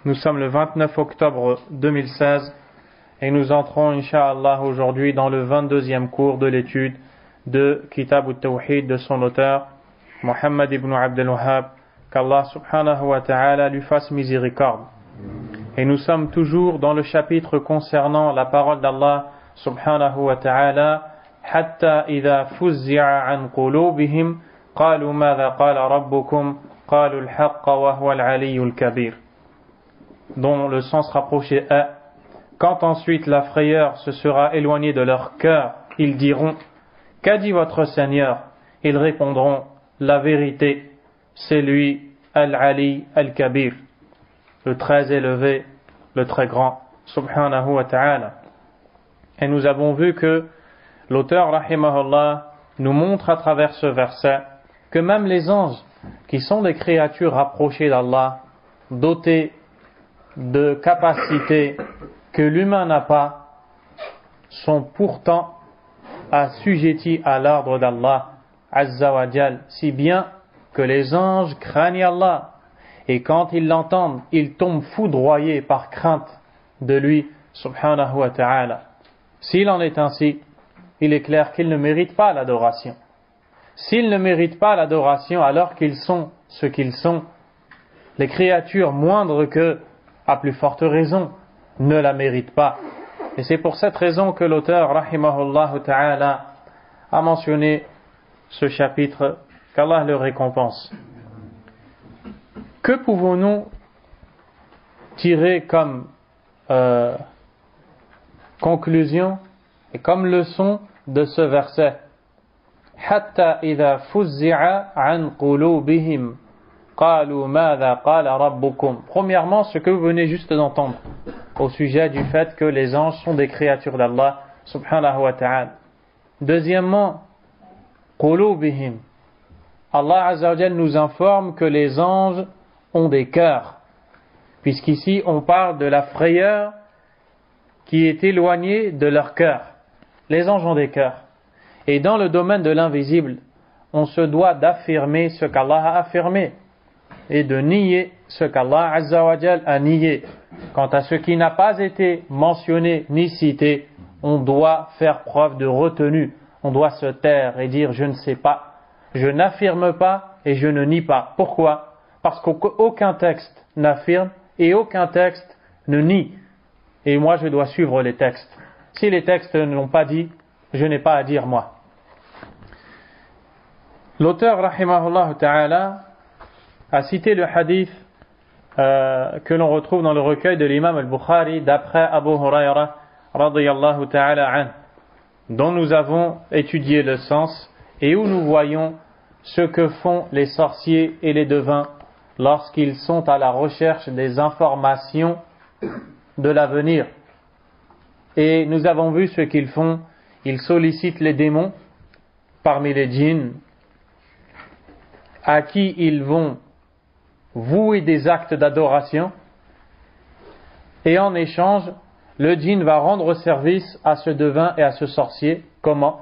Nous sommes le 29 octobre 2016 et nous entrons, Inch'Allah, aujourd'hui dans le 22e cours de l'étude de Kitab al-Tawhid de son auteur, Muhammad ibn Abdel Wahhab, qu'Allah subhanahu wa ta'ala lui fasse miséricorde. Et nous sommes toujours dans le chapitre concernant la parole d'Allah subhanahu wa ta'ala, حتى إذا فزع عن قلوبهم قالوا ماذا قال ربكم قالوا الحق وهو العلي الكبير, dont le sens rapproché est: quand ensuite la frayeur se sera éloignée de leur cœur, ils diront: qu'a dit votre Seigneur? Ils répondront: la vérité, c'est lui, Al-Ali Al-Kabir, le très élevé, le très grand, subhanahu wa ta'ala. Et nous avons vu que l'auteur, rahimahullah, nous montre à travers ce verset que même les anges, qui sont des créatures rapprochées d'Allah, dotées de capacités que l'humain n'a pas, sont pourtant assujettis à l'ordre d'Allah Azza wa Jal, si bien que les anges craignent Allah, et quand ils l'entendent, ils tombent foudroyés par crainte de lui, subhanahu wa ta'ala. S'il en est ainsi, il est clair qu'ils ne méritent pas l'adoration. S'ils ne méritent pas l'adoration alors qu'ils sont ce qu'ils sont, les créatures moindres qu'eux, à plus forte raison, ne la méritent pas. Et c'est pour cette raison que l'auteur, rahimahullah ta'ala, a mentionné ce chapitre, qu'Allah le récompense. Que pouvons-nous tirer comme conclusion et comme leçon de ce verset? حتى إذا فزع عن قلوبهم قالوا ماذا قال ربكم. Premièrement, ce que vous venez juste d'entendre au sujet du fait que les anges sont des créatures d'Allah subhanahu wa ta'ala. Deuxièmement, قلوبهم. Allah Azza wa Jal nous informe que les anges ont des cœurs, puisqu'ici on parle de la frayeur qui est éloignée de leur cœur. Les anges ont des cœurs. Et dans le domaine de l'invisible, on se doit d'affirmer ce qu'Allah a affirmé et de nier ce qu'Allah Azza wa Jal a nié. Quant à ce qui n'a pas été mentionné ni cité, on doit faire preuve de retenue. On doit se taire et dire: je ne sais pas, je n'affirme pas et je ne nie pas. Pourquoi? Parce qu'aucun texte n'affirme et aucun texte ne nie. Et moi je dois suivre les textes. Si les textes ne l'ont pas dit, je n'ai pas à dire moi. L'auteur, rahimahullah ta'ala, a cité le hadith que l'on retrouve dans le recueil de l'imam al-Bukhari d'après Abu Huraira radiyallahu ta'ala an, dont nous avons étudié le sens et où nous voyons ce que font les sorciers et les devins lorsqu'ils sont à la recherche des informations de l'avenir. Et nous avons vu ce qu'ils font. Ils sollicitent les démons parmi les djinns à qui ils vont vouer des actes d'adoration, et en échange le djinn va rendre service à ce devin et à ce sorcier. Comment?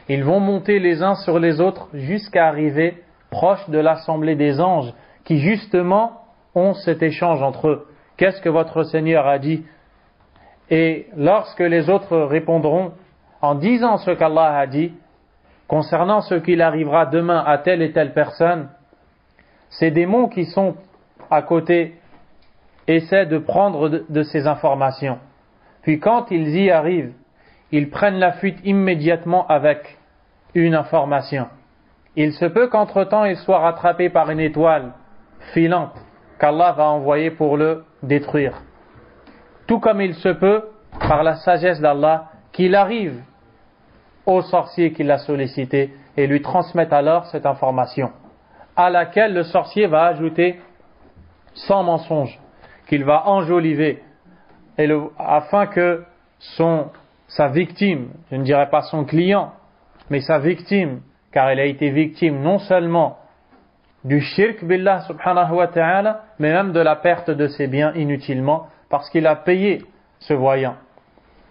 Ils vont monter les uns sur les autres jusqu'à arriver proche de l'assemblée des anges qui justement ont cet échange entre eux. Qu'est-ce que votre Seigneur a dit? Et lorsque les autres répondront en disant ce qu'Allah a dit concernant ce qu'il arrivera demain à telle et telle personne, ces démons qui sont à côté essaient de prendre de ces informations. Puis quand ils y arrivent, ils prennent la fuite immédiatement avec une information. Il se peut qu'entre-temps ils soient rattrapés par une étoile filante qu'Allah va envoyer pour le détruire. Tout comme il se peut, par la sagesse d'Allah, qu'il arrive au sorcier qui l'a sollicité et lui transmette alors cette information, à laquelle le sorcier va ajouter sans mensonge, qu'il va enjoliver, afin que sa victime, je ne dirais pas son client, mais sa victime, car elle a été victime non seulement du shirk billah subhanahu wa ta'ala, mais même de la perte de ses biens inutilement, parce qu'il a payé ce voyant.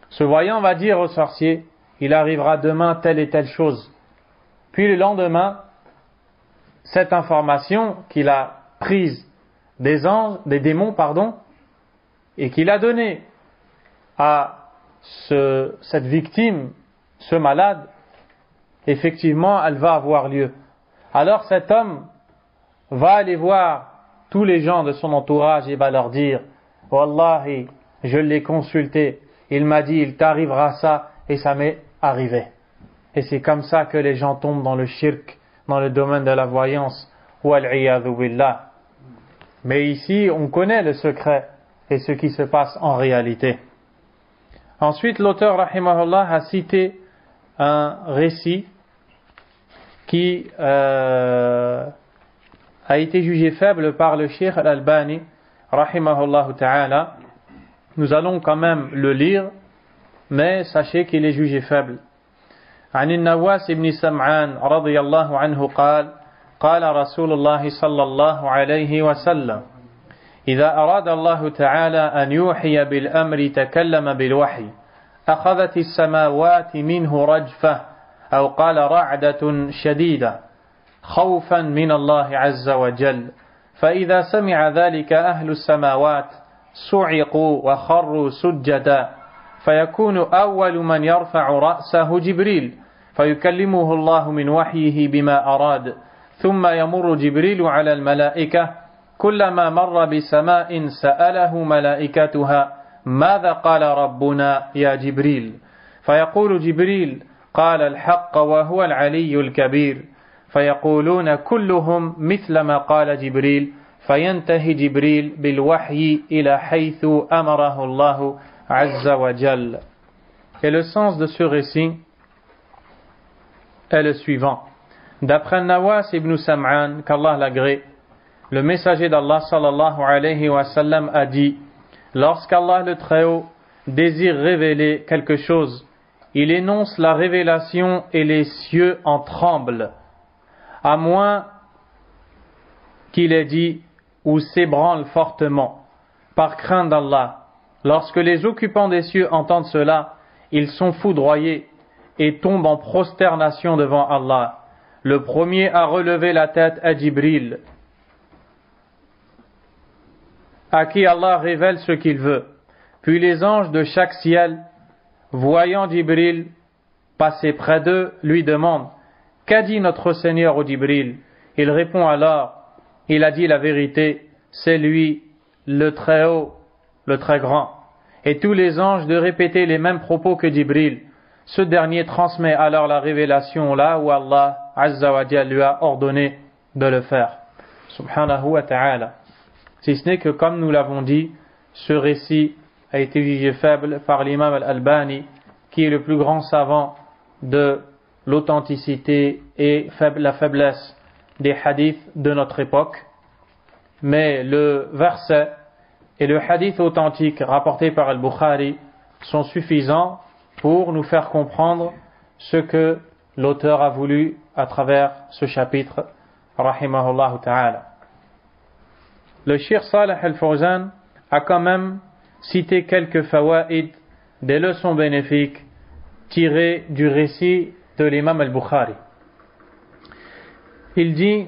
Ce voyant va dire au sorcier: il arrivera demain telle et telle chose. Puis le lendemain, cette information qu'il a prise des démons, et qu'il a donné à cette victime, ce malade, effectivement, elle va avoir lieu. Alors cet homme va aller voir tous les gens de son entourage et va leur dire « Wallahi, je l'ai consulté, il m'a dit, il t'arrivera ça, et ça m'est arrivé. » Et c'est comme ça que les gens tombent dans le shirk, dans le domaine de la voyance. Wal-'iyadhu billah. Mais ici, on connaît le secret et ce qui se passe en réalité. Ensuite, l'auteur, rahimahullah, a cité un récit qui a été jugé faible par le Cheikh Al-Albani, rahimahullah ta'ala. Nous allons quand même le lire, mais sachez qu'il est jugé faible. عن النواس بن سمعان رضي الله عنه قال قال رسول الله صلى الله عليه وسلم إذا أراد الله تعالى أن يوحي بالأمر تكلم بالوحي أخذت السماوات منه رجفة أو قال رعدة شديدة خوفا من الله عز وجل فإذا سمع ذلك أهل السماوات صعقوا وخروا سجدا فيكون أول من يرفع رأسه جبريل فيكلمه الله من وحيه بما أراد ثم يمر جبريل على الملائكة كلما مر بسماء سأله ملائكتها ماذا قال ربنا يا جبريل فيقول جبريل قال الحق وهو العلي الكبير فيقولون كلهم مثل ما قال جبريل فينتهي جبريل بالوحي إلى حيث أمره الله عز وجل. Et le sens de ce récit est le suivant. D'après Nawas ibn Sam'an, qu'Allah l'agrée, le messager d'Allah sallallahu alayhi wa sallam a dit: lorsqu'Allah le Très-Haut désire révéler quelque chose, il énonce la révélation et les cieux en tremblent, à moins qu'il ait dit ou s'ébranle fortement, par crainte d'Allah. Lorsque les occupants des cieux entendent cela, ils sont foudroyés et tombent en prosternation devant Allah. Le premier à relever la tête est Jibril, à qui Allah révèle ce qu'il veut. Puis les anges de chaque ciel, voyant Jibril passer près d'eux, lui demandent: qu'a dit notre Seigneur au Jibril? Il répond alors: il a dit la vérité, c'est lui, le Très-Haut, le Très Grand. Et tous les anges de répéter les mêmes propos que Jibril. Ce dernier transmet alors la révélation là où Allah Azza wa Jalla lui a ordonné de le faire. Subhanahu wa ta'ala. Si ce n'est que, comme nous l'avons dit, ce récit a été jugé faible par l'imam Al-Albani, qui est le plus grand savant de l'authenticité et la faiblesse des hadiths de notre époque. Mais le verset et le hadith authentique rapporté par Al-Bukhari sont suffisants pour nous faire comprendre ce que l'auteur a voulu à travers ce chapitre, rahimahullah ta'ala. Le Cheikh Salih Al-Fawzan a quand même cité quelques fawaïd, des leçons bénéfiques tirées du récit de l'imam Al-Bukhari. Il dit,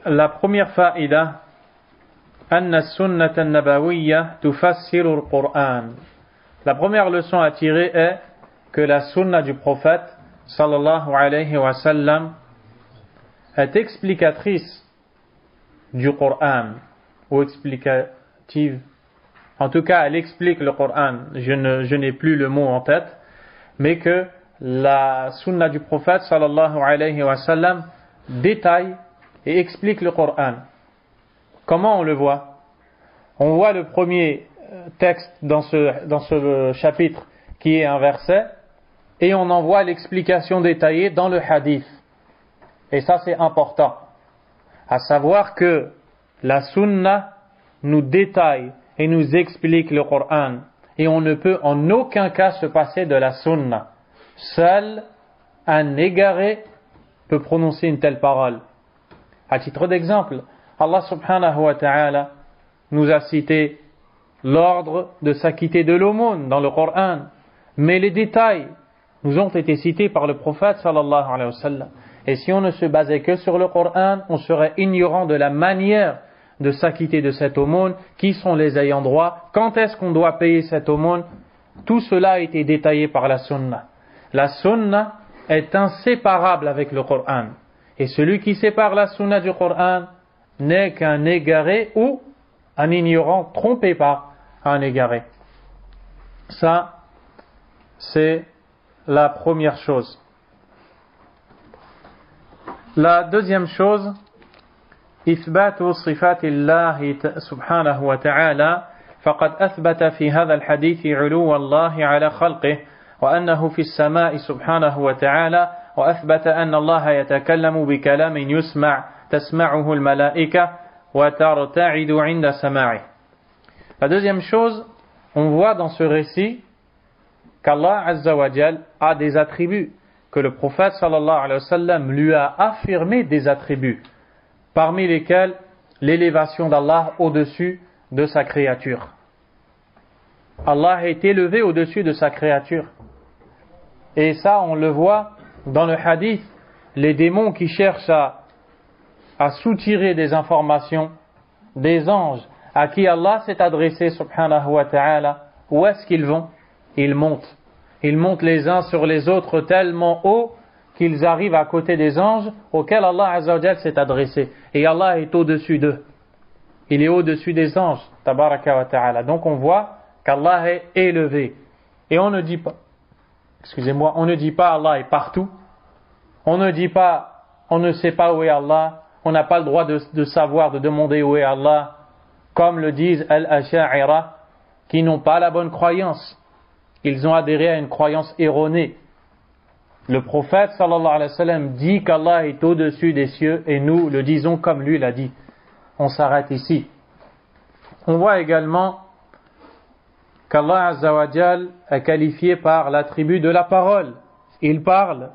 la première faïda: Anna sunnat an-nabawiyya tufassiru al-Qur'an. La première leçon à tirer est que la sunna du prophète sallallahu alayhi wa sallam est explicatrice du Coran, ou explicative. En tout cas, elle explique le Coran. Je n'ai plus le mot en tête, mais que la sunna du prophète sallallahu alayhi wa sallam détaille et explique le Coran. Comment on le voit? On voit le premier texte dans ce chapitre qui est un verset, et on en voit l'explication détaillée dans le hadith. Et ça, c'est important. À savoir que la sunna nous détaille et nous explique le Coran. Et on ne peut en aucun cas se passer de la sunna. Seul un égaré peut prononcer une telle parole. À titre d'exemple, Allah subhanahu wa ta'ala nous a cité l'ordre de s'acquitter de l'aumône dans le Coran. Mais les détails nous ont été cités par le prophète sallallahu alayhi wa sallam. Et si on ne se basait que sur le Coran, on serait ignorant de la manière de s'acquitter de cette aumône, qui sont les ayants droit, quand est-ce qu'on doit payer cette aumône. Tout cela a été détaillé par la sunna. La sunna est inséparable avec le Coran. Et celui qui sépare la sunna du Coran n'est qu'un égaré ou un ignorant trompé par un égaré. Ça, c'est la première chose. La deuxième chose, إثبات صفات الله سبحانه وتعالى فقد أثبت في هذا الحديث علو الله على خلقه وأنه في السماء سبحانه وتعالى وأثبت أن الله يتكلم بكلام يسمع تسمعه الملائكة وترتعد عند سماعه. La deuxième chose, on voit dans ce récit qu'Allah Azza wa Jal a des attributs, que le prophète sallallahu alayhi wa sallam lui a affirmé des attributs, parmi lesquels l'élévation d'Allah au-dessus de sa créature. Allah est élevé au-dessus de sa créature. Et ça, on le voit dans le hadith, les démons qui cherchent à soutirer des informations des anges à qui Allah s'est adressé subhanahu wa ta'ala, où est-ce qu'ils vont? Ils montent. Ils montent les uns sur les autres tellement haut qu'ils arrivent à côté des anges auxquels Allah Azza wa Jal s'est adressé. Et Allah est au-dessus d'eux. Il est au-dessus des anges, tabaraka wa ta'ala. Donc on voit qu'Allah est élevé. Et on ne dit pas, on ne dit pas Allah est partout. On ne dit pas, on ne sait pas où est Allah. On n'a pas le droit de savoir, de demander où est Allah. Comme le disent Al-Asha'ira, qui n'ont pas la bonne croyance. Ils ont adhéré à une croyance erronée. Le prophète sallallahu alayhi wa sallam dit qu'Allah est au-dessus des cieux et nous le disons comme lui l'a dit. On s'arrête ici. On voit également qu'Allah Azza wa Jal est qualifié par l'attribut de la parole. Il parle,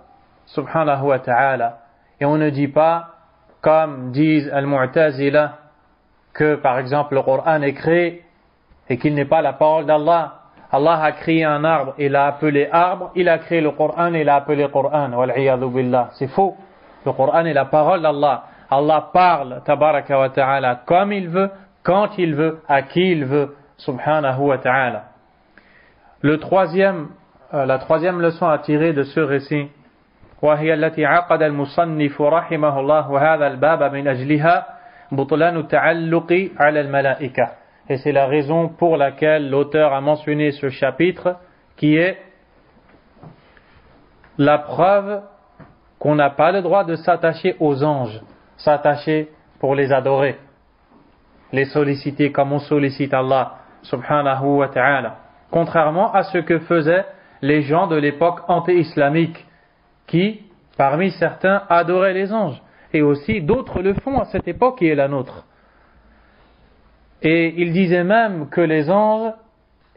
subhanahu wa ta'ala. Et on ne dit pas, comme disent Al-Mu'tazila, que par exemple le Coran est créé et qu'il n'est pas la parole d'Allah. Allah a créé un arbre et l'a appelé arbre, il a créé le Coran et l'a appelé Coran. Wal'iyadhu billah. C'est faux. Le Coran est la parole d'Allah. Allah parle, tabaraka wa ta'ala, comme il veut, quand il veut, à qui il veut, subhanahu wa ta'ala. La troisième leçon à tirer de ce récit, وهي التي عقد المصنف رحمه الله هذا الباب من أجلها بطلان التعلق على الملائكة. Et c'est la raison pour laquelle l'auteur a mentionné ce chapitre, qui est la preuve qu'on n'a pas le droit de s'attacher aux anges, s'attacher pour les adorer, les solliciter comme on sollicite Allah, subhanahu wa ta'ala. Contrairement à ce que faisaient les gens de l'époque anté-islamique, qui, parmi certains, adoraient les anges. Et aussi, d'autres le font à cette époque qui est la nôtre. Et il disait même que les anges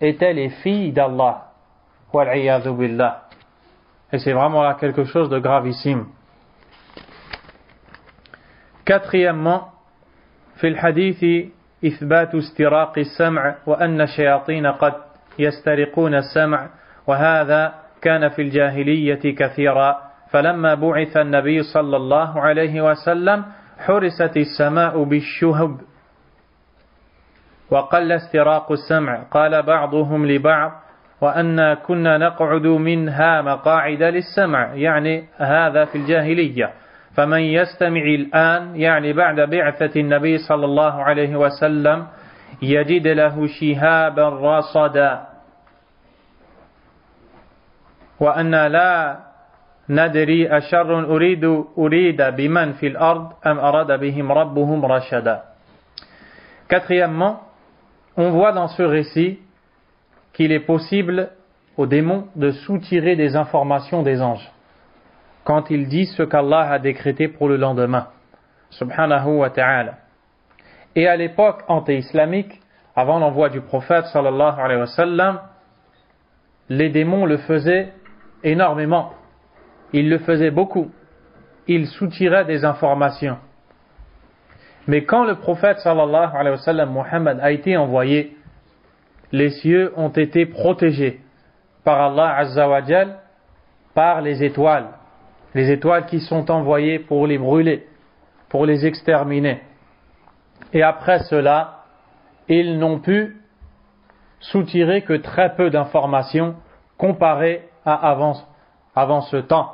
étaient les filles d'Allah. Wal'iyadhu billah. Et c'est vraiment là quelque chose de gravissime. Quatrièmement, في الحديث إثبات استراق السمع وأن الشياطين قد يسترقون السمع وهذا كان في الجاهلية كثيرا فلما بعث النبي صلى الله عليه وسلم حرست السماء بالشهب وقل استراق السمع قال بعضهم لبعض وأنا كنا نقعد منها مقاعد للسمع يعني هذا في الجاهلية فمن يستمع الآن يعني بعد بعثة النبي صلى الله عليه وسلم يجد له شهابا رصدا وأن لا ندري أشر أريد بمن في الأرض أم أراد بهم ربهم رشدا. Quatrièmement, on voit dans ce récit qu'il est possible aux démons de soutirer des informations des anges quand ils disent ce qu'Allah a décrété pour le lendemain, subhanahu wa ta'ala. Et à l'époque anté-islamique, avant l'envoi du prophète sallallahu alayhi wa sallam, les démons le faisaient énormément. Ils le faisaient beaucoup. Ils soutiraient des informations. Mais quand le prophète sallallahu alayhi wa sallam, Muhammad, a été envoyé, les cieux ont été protégés par Allah Azza wa Jal, par les étoiles qui sont envoyées pour les brûler, pour les exterminer. Et après cela, ils n'ont pu soutirer que très peu d'informations comparées à avant ce temps.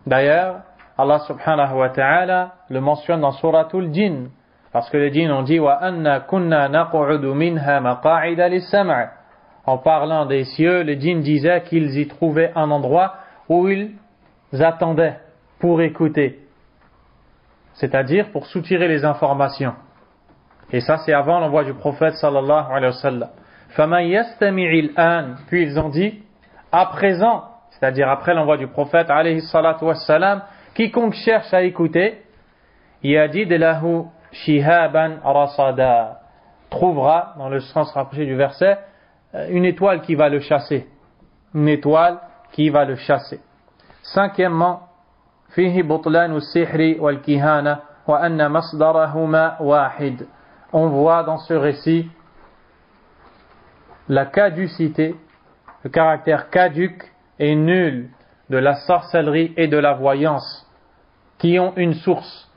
D'ailleurs, Allah subhanahu wa ta'ala le mentionne dans Suratul Jinn, parce que les djinns ont dit wa anna kunna naq'udu minha maq'ida lis-sam'. En parlant des cieux, les djinns disaient qu'ils y trouvaient un endroit où ils attendaient pour écouter, c'est-à-dire pour soutirer les informations. Et ça, c'est avant l'envoi du prophète sallallahu alayhi wa sallam. فَمَنْ يَسْتَمِعِ الْآنِ. Puis ils ont dit, à présent, c'est-à-dire après l'envoi du prophète alayhi salatu wa salam, quiconque cherche à écouter, يَجِدْ لَهُ شِهَابًا رَصَدًا, trouvera, dans le sens rapproché du verset, une étoile qui va le chasser. Une étoile qui va le chasser. Cinquièmement, فِيهِ بُطْلَانُ السِّحْرِ وَالْكِهَانَةِ وَأَنَّ مَصْدَرَهُمَا وَاحِدٌ. On voit dans ce récit la caducité, le caractère caduc et nul de la sorcellerie et de la voyance, qui ont une source.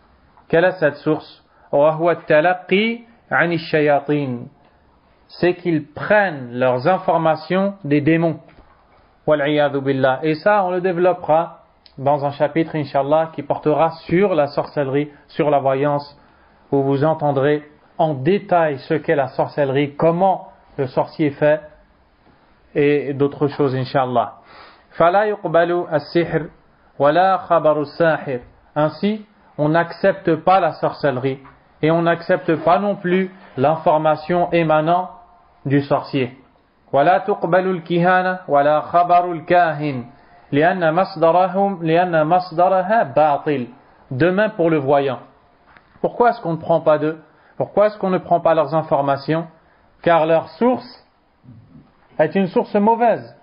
Quelle est cette source? وَهُوَ التَّلَقِّي عَنِ الشَّيَاطِينِ. C'est qu'ils prennent leurs informations des démons. وَالْعِيَاذُ بِاللَّهِ. Et ça, on le développera dans un chapitre, Inch'Allah, qui portera sur la sorcellerie, sur la voyance, où vous entendrez en détail ce qu'est la sorcellerie, comment le sorcier fait, et d'autres choses, Inch'Allah. فَلَا يُقْبَلُ السِّحْرِ وَلَا خَبَرُ السَّاحِرِ. Ainsi, on n'accepte pas la sorcellerie, et on n'accepte pas non plus l'information émanant du sorcier. وَلَا تُقْبَلُ الْكِهَانَةِ وَلَا خَبَرُ الْكَاهِنِ لِأَنَّ مَصْدَرَهَا بَاطِلٌ. De même pour le voyant. Pourquoi est-ce qu'on ne prend pas d'eux? Pourquoi est-ce qu'on ne prend pas leurs informations? Car leur source est une source mauvaise.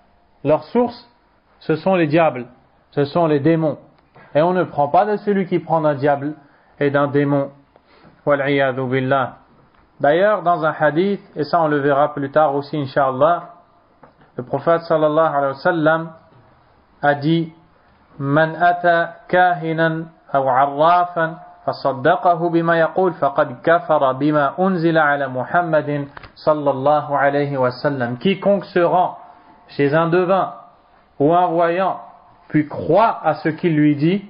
Leur source, ce sont les diables, ce sont les démons. Et on ne prend pas de celui qui prend d'un diable et d'un démon. Wal'iyadhu billah. D'ailleurs, dans un hadith, et ça on le verra plus tard aussi, Inch'Allah, le prophète sallallahu alayhi wa sallam a dit Man ata kahinan aw arrafan فصدقه بما يقول فقد كفر بما أنزل على محمد صلى الله عليه وسلم. Quiconque se rend chez un devin ou un voyant puis croit à ce qu'il lui dit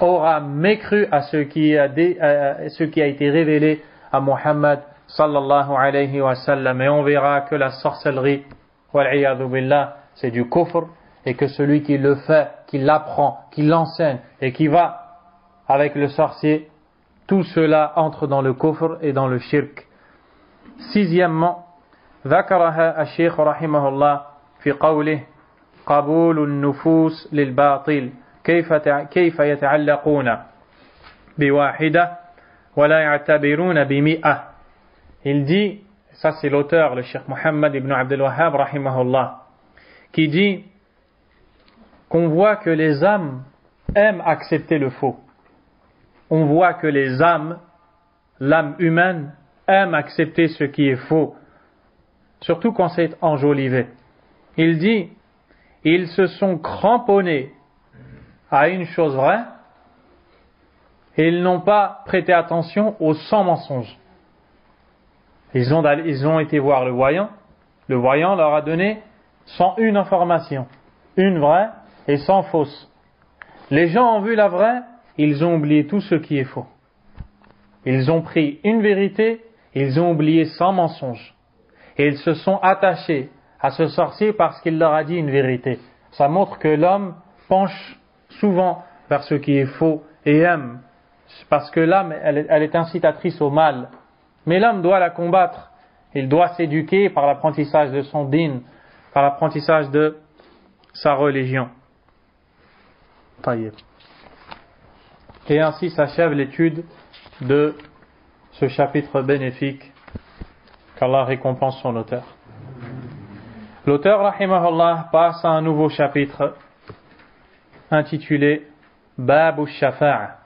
aura mécru à ce qui a été révélé à Muhammad sallallahu alayhi wa sallam. Et on verra que la sorcellerie, wal'iyadhu billah, c'est du kufr, et que celui qui le fait, qui l'apprend, qui l'enseigne et qui va avec le sorcier, tout cela entre dans le kufr et dans le shirk. Sixièmement, ذكرها الشيخ رحمه الله في قوله قبول النفوس للباطل كيف يتعلقون بواحدة ولا يعتبرون بمئة. Il dit, ça c'est l'auteur, le Cheikh Mohammed ibn Abdul Wahhab rahimahullah, qui dit qu'on voit que les âmes aiment accepter le faux. On voit que les âmes, l'âme humaine, aime accepter ce qui est faux, surtout quand c'est enjolivé. Il dit, ils se sont cramponnés à une chose vraie et ils n'ont pas prêté attention aux 100 mensonges. Ils ont été voir le voyant leur a donné 101 informations, une vraie et 100 fausses. Les gens ont vu la vraie, ils ont oublié tout ce qui est faux. Ils ont pris une vérité, ils ont oublié 100 mensonges. Et ils se sont attachés à ce sorcier parce qu'il leur a dit une vérité. Ça montre que l'homme penche souvent vers ce qui est faux et aime. Parce que l'âme, elle est incitatrice au mal. Mais l'homme doit la combattre. Il doit s'éduquer par l'apprentissage de son din, par l'apprentissage de sa religion. Taïeb. Et ainsi s'achève l'étude de ce chapitre bénéfique qu'Allah récompense son auteur. L'auteur, rahimahullah, passe à un nouveau chapitre intitulé Bab al-Shafa'a,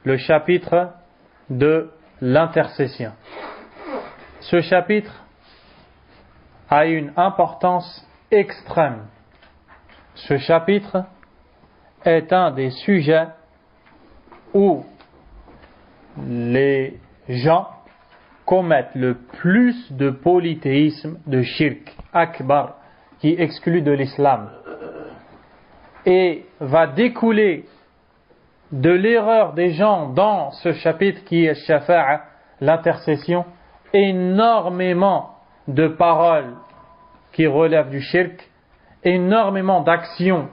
le chapitre de l'intercession. Ce chapitre a une importance extrême. Ce chapitre est un des sujets où les gens commettent le plus de polythéisme, de shirk akbar, qui exclut de l'islam, et va découler de l'erreur des gens dans ce chapitre qui est shafa'a, l'intercession, énormément de paroles qui relèvent du shirk, énormément d'actions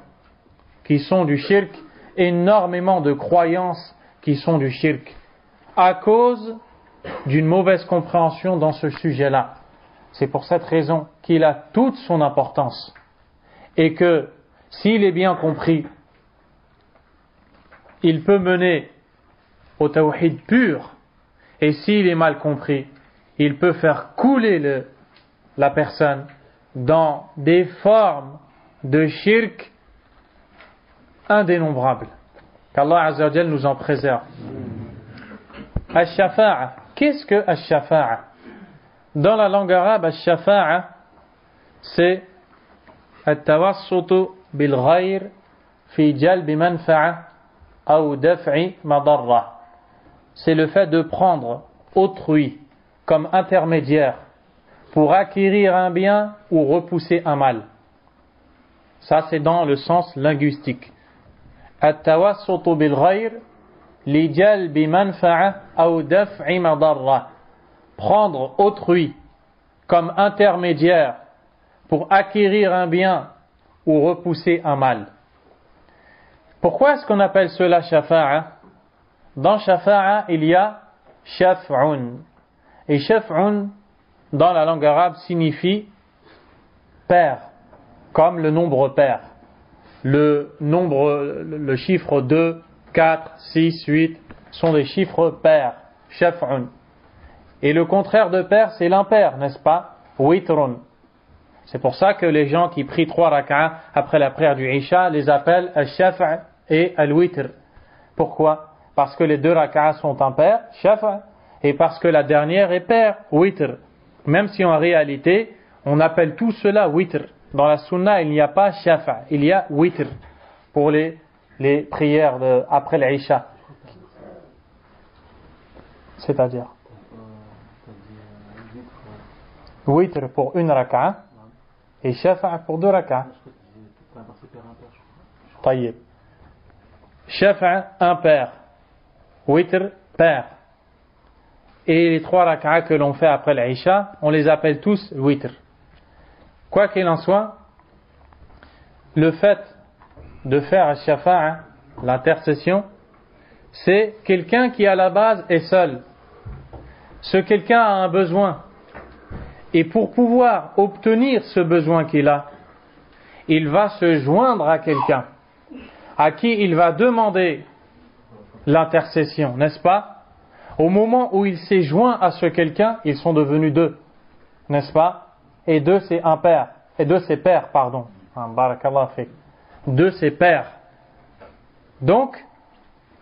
qui sont du shirk, énormément de croyances qui sont du shirk, à cause d'une mauvaise compréhension dans ce sujet-là. C'est pour cette raison qu'il a toute son importance, et que s'il est bien compris, il peut mener au tawhid pur, et s'il est mal compris, il peut faire couler la personne dans des formes de shirk indénombrables. Qu'Allah Azza wa Jal nous en préserve. Ash-shafa'a. Qu'est-ce que ash-shafa'a? Dans la langue arabe, ash-shafa'a, c'est at-tawassutu bil ghayr fi jalbi manfa'a ou daf'i madarra. C'est le fait de prendre autrui comme intermédiaire pour acquérir un bien ou repousser un mal. Ça, c'est dans le sens linguistique. At-tawassutu bil ghayr li jalbi manfa'a ou daf'i madarra. Prendre autrui comme intermédiaire pour acquérir un bien ou repousser un mal. Pourquoi est-ce qu'on appelle cela shafa'a? Dans shafa'a, il y a shaf'un. Et shaf'un, dans la langue arabe, signifie pair, comme le nombre pair. Le chiffre 2, 4, 6, 8 sont des chiffres pairs. Shaf'un. Et le contraire de pair, c'est l'impair, n'est-ce pas? Witrun. C'est pour ça que les gens qui prient 3 rak'a après la prière du Isha les appellent al-shaf' et al-witr. Pourquoi? Parce que les 2 rak'a sont impairs, shaf', et parce que la dernière est pair, witr. Même si en réalité, on appelle tout cela witr. Dans la sunna, il n'y a pas shaf', il y a witr pour les prières après l'Isha. C'est-à-dire witr pour 1 rak'a et shafa' pour 2 rak'a. Taïeb. Shafa' impair, witr pair. Et les 3 rak'a que l'on fait après l'Isha, on les appelle tous witr. Quoi qu'il en soit, le fait de faire al-shafa'a, l'intercession, c'est quelqu'un qui à la base est seul. Ce quelqu'un a un besoin. Et pour pouvoir obtenir ce besoin qu'il a, il va se joindre à quelqu'un à qui il va demander l'intercession, n'est-ce pas? Au moment où il s'est joint à ce quelqu'un, ils sont devenus 2, n'est-ce pas? Et 2 c'est un père, et 2 c'est père, pardon. Barakallah fik. 2 c'est père. Donc,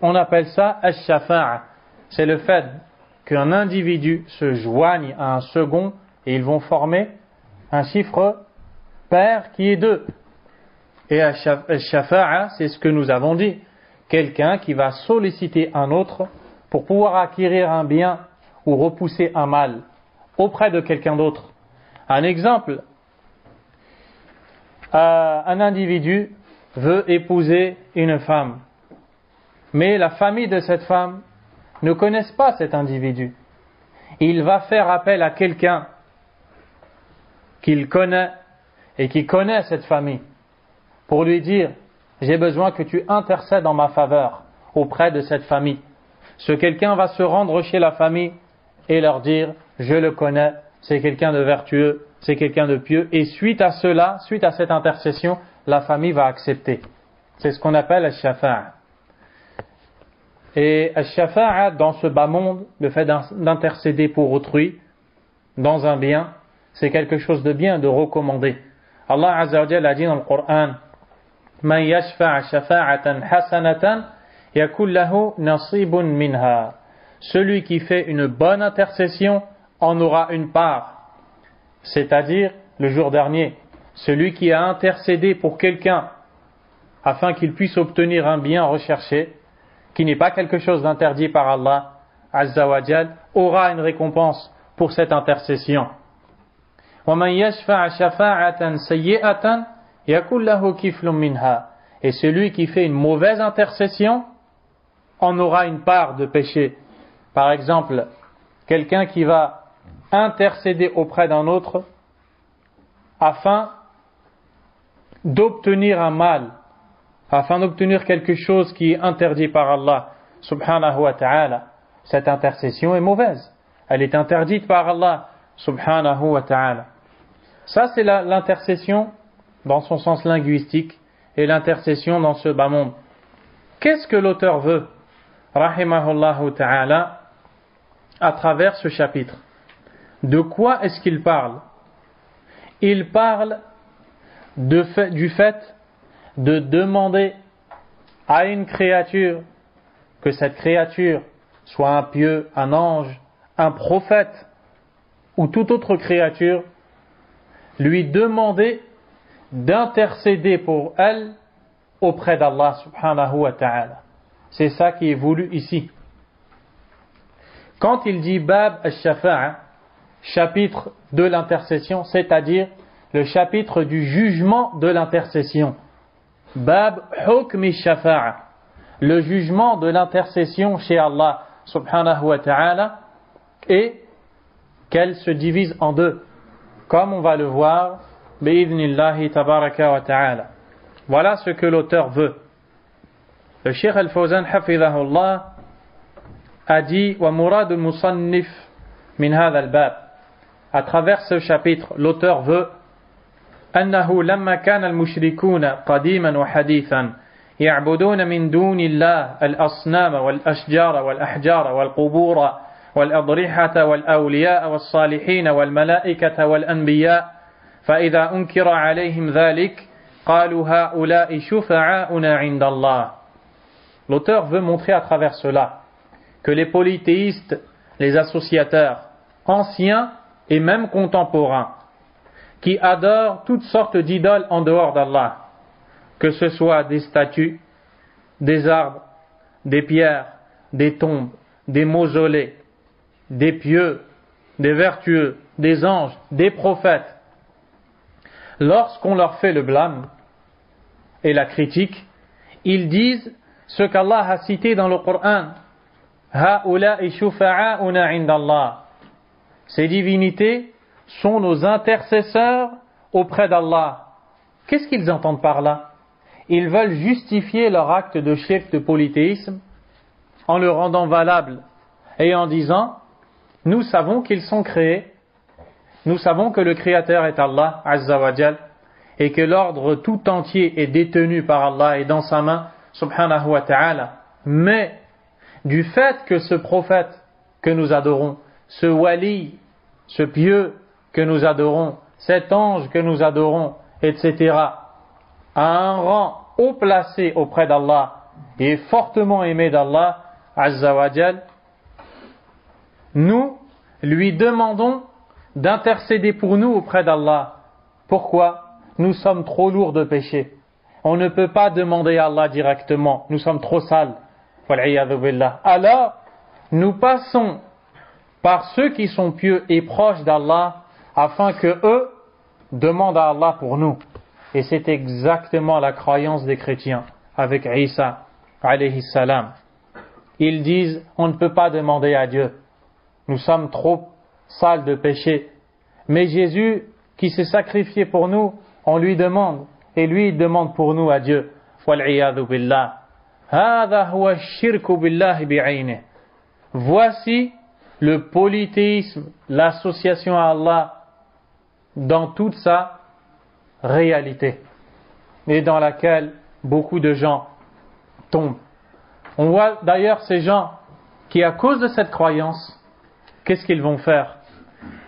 on appelle ça ash-shafa'a. C'est le fait qu'un individu se joigne à un second et ils vont former un chiffre pair qui est 2. Et ash-shafa'a, c'est ce que nous avons dit. Quelqu'un qui va solliciter un autre pour pouvoir acquérir un bien ou repousser un mal auprès de quelqu'un d'autre. Un exemple, un individu veut épouser une femme, mais la famille de cette femme ne connaissent pas cet individu. Il va faire appel à quelqu'un qu'il connaît et qui connaît cette famille pour lui dire: j'ai besoin que tu intercèdes en ma faveur auprès de cette famille. Ce quelqu'un va se rendre chez la famille et leur dire: je le connais, c'est quelqu'un de vertueux, c'est quelqu'un de pieux, et suite à cela, suite à cette intercession, la famille va accepter. C'est ce qu'on appelle al-shafa'a. Et al-shafa'a, dans ce bas monde, le fait d'intercéder pour autrui dans un bien, c'est quelque chose de bien, de recommandé. Allah Azza wa Jalla a dit dans le Coran: Man yashfa'a shafa'atan hasanatan yakul lahu nasibun minha. Celui qui fait une bonne intercession en aura une part. C'est-à-dire, le jour dernier, celui qui a intercédé pour quelqu'un afin qu'il puisse obtenir un bien recherché, qui n'est pas quelque chose d'interdit par Allah, Azza wa Jal aura une récompense pour cette intercession. وَمَنْ يَشْفَعَ شَفَاعَةً سَيِّئَةً يَكُنْ لَهُ كِفْلٌ مِنْهَا. Et celui qui fait une mauvaise intercession en aura une part de péché. Par exemple, quelqu'un qui va intercéder auprès d'un autre afin d'obtenir un mal, afin d'obtenir quelque chose qui est interdit par Allah subhanahu wa ta'ala. Cette intercession est mauvaise. Elle est interdite par Allah subhanahu wa ta'ala. Ça, c'est l'intercession dans son sens linguistique et l'intercession dans ce bas monde. Qu'est-ce que l'auteur veut, rahimahullahu ta'ala, à travers ce chapitre? De quoi est-ce qu'il parle? Il parle du fait de demander à une créature, que cette créature soit un pieux, un ange, un prophète ou toute autre créature, lui demander d'intercéder pour elle auprès d'Allah subhanahu wa ta'ala. C'est ça qui est voulu ici. Quand il dit Bab al-Shafa'a, chapitre de l'intercession, c'est-à-dire le chapitre du jugement de l'intercession. Bab hukmi shafa'a, le jugement de l'intercession chez Allah subhanahu wa ta'ala, et qu'elle se divise en deux, comme on va le voir bi'idhnillahi tabaraka wa ta'ala. Voilà ce que l'auteur veut. Le Cheikh Al-Fawzan hafidhahullah a dit wa murad al-musannif min hadha al-bab. À travers ce chapitre, l'auteur veut أنه لما كان المشركون قديما وحديثا يعبدون من دون الله الأصنام والأشجار والأحجار والقبور والأضرحة والأولياء والصالحين والملائكة والأنبياء فإذا أنكر عليهم ذلك قالوا هؤلاء شفعاؤنا عند الله. L'auteur veut montrer à travers cela que les polythéistes, les associateurs, anciens et même contemporains, qui adorent toutes sortes d'idoles en dehors d'Allah, que ce soit des statues, des arbres, des pierres, des tombes, des mausolées, des pieux, des vertueux, des anges, des prophètes. Lorsqu'on leur fait le blâme et la critique, ils disent ce qu'Allah a cité dans le Coran. Ha'ula'i shufa'a'una 'inda Allah. Ces divinités sont nos intercesseurs auprès d'Allah. Qu'est-ce qu'ils entendent par là? Ils veulent justifier leur acte de shirk, de polythéisme, en le rendant valable et en disant nous savons qu'ils sont créés, nous savons que le Créateur est Allah Azza wa Jal, et que l'ordre tout entier est détenu par Allah et dans sa main subhanahu wa ta'ala. Mais du fait que ce prophète que nous adorons, ce wali, ce pieux que nous adorons, cet ange que nous adorons, etc., a un rang haut placé auprès d'Allah et est fortement aimé d'Allah Azza wa Jal, nous lui demandons d'intercéder pour nous auprès d'Allah. Pourquoi? Nous sommes trop lourds de péché. On ne peut pas demander à Allah directement. Nous sommes trop sales. Alors, nous passons par ceux qui sont pieux et proches d'Allah afin que eux demandent à Allah pour nous. Et c'est exactement la croyance des chrétiens avec Isa alayhi salam. Ils disent on ne peut pas demander à Dieu. Nous sommes trop sales de péché. Mais Jésus qui s'est sacrifié pour nous, on lui demande. Et lui il demande pour nous à Dieu. Wal'iyadhu billah. Hadha huwa shirku billahi bi'aynih. Voici le polythéisme, l'association à Allah dans toute sa réalité et dans laquelle beaucoup de gens tombent. On voit d'ailleurs ces gens qui, à cause de cette croyance, qu'est-ce qu'ils vont faire?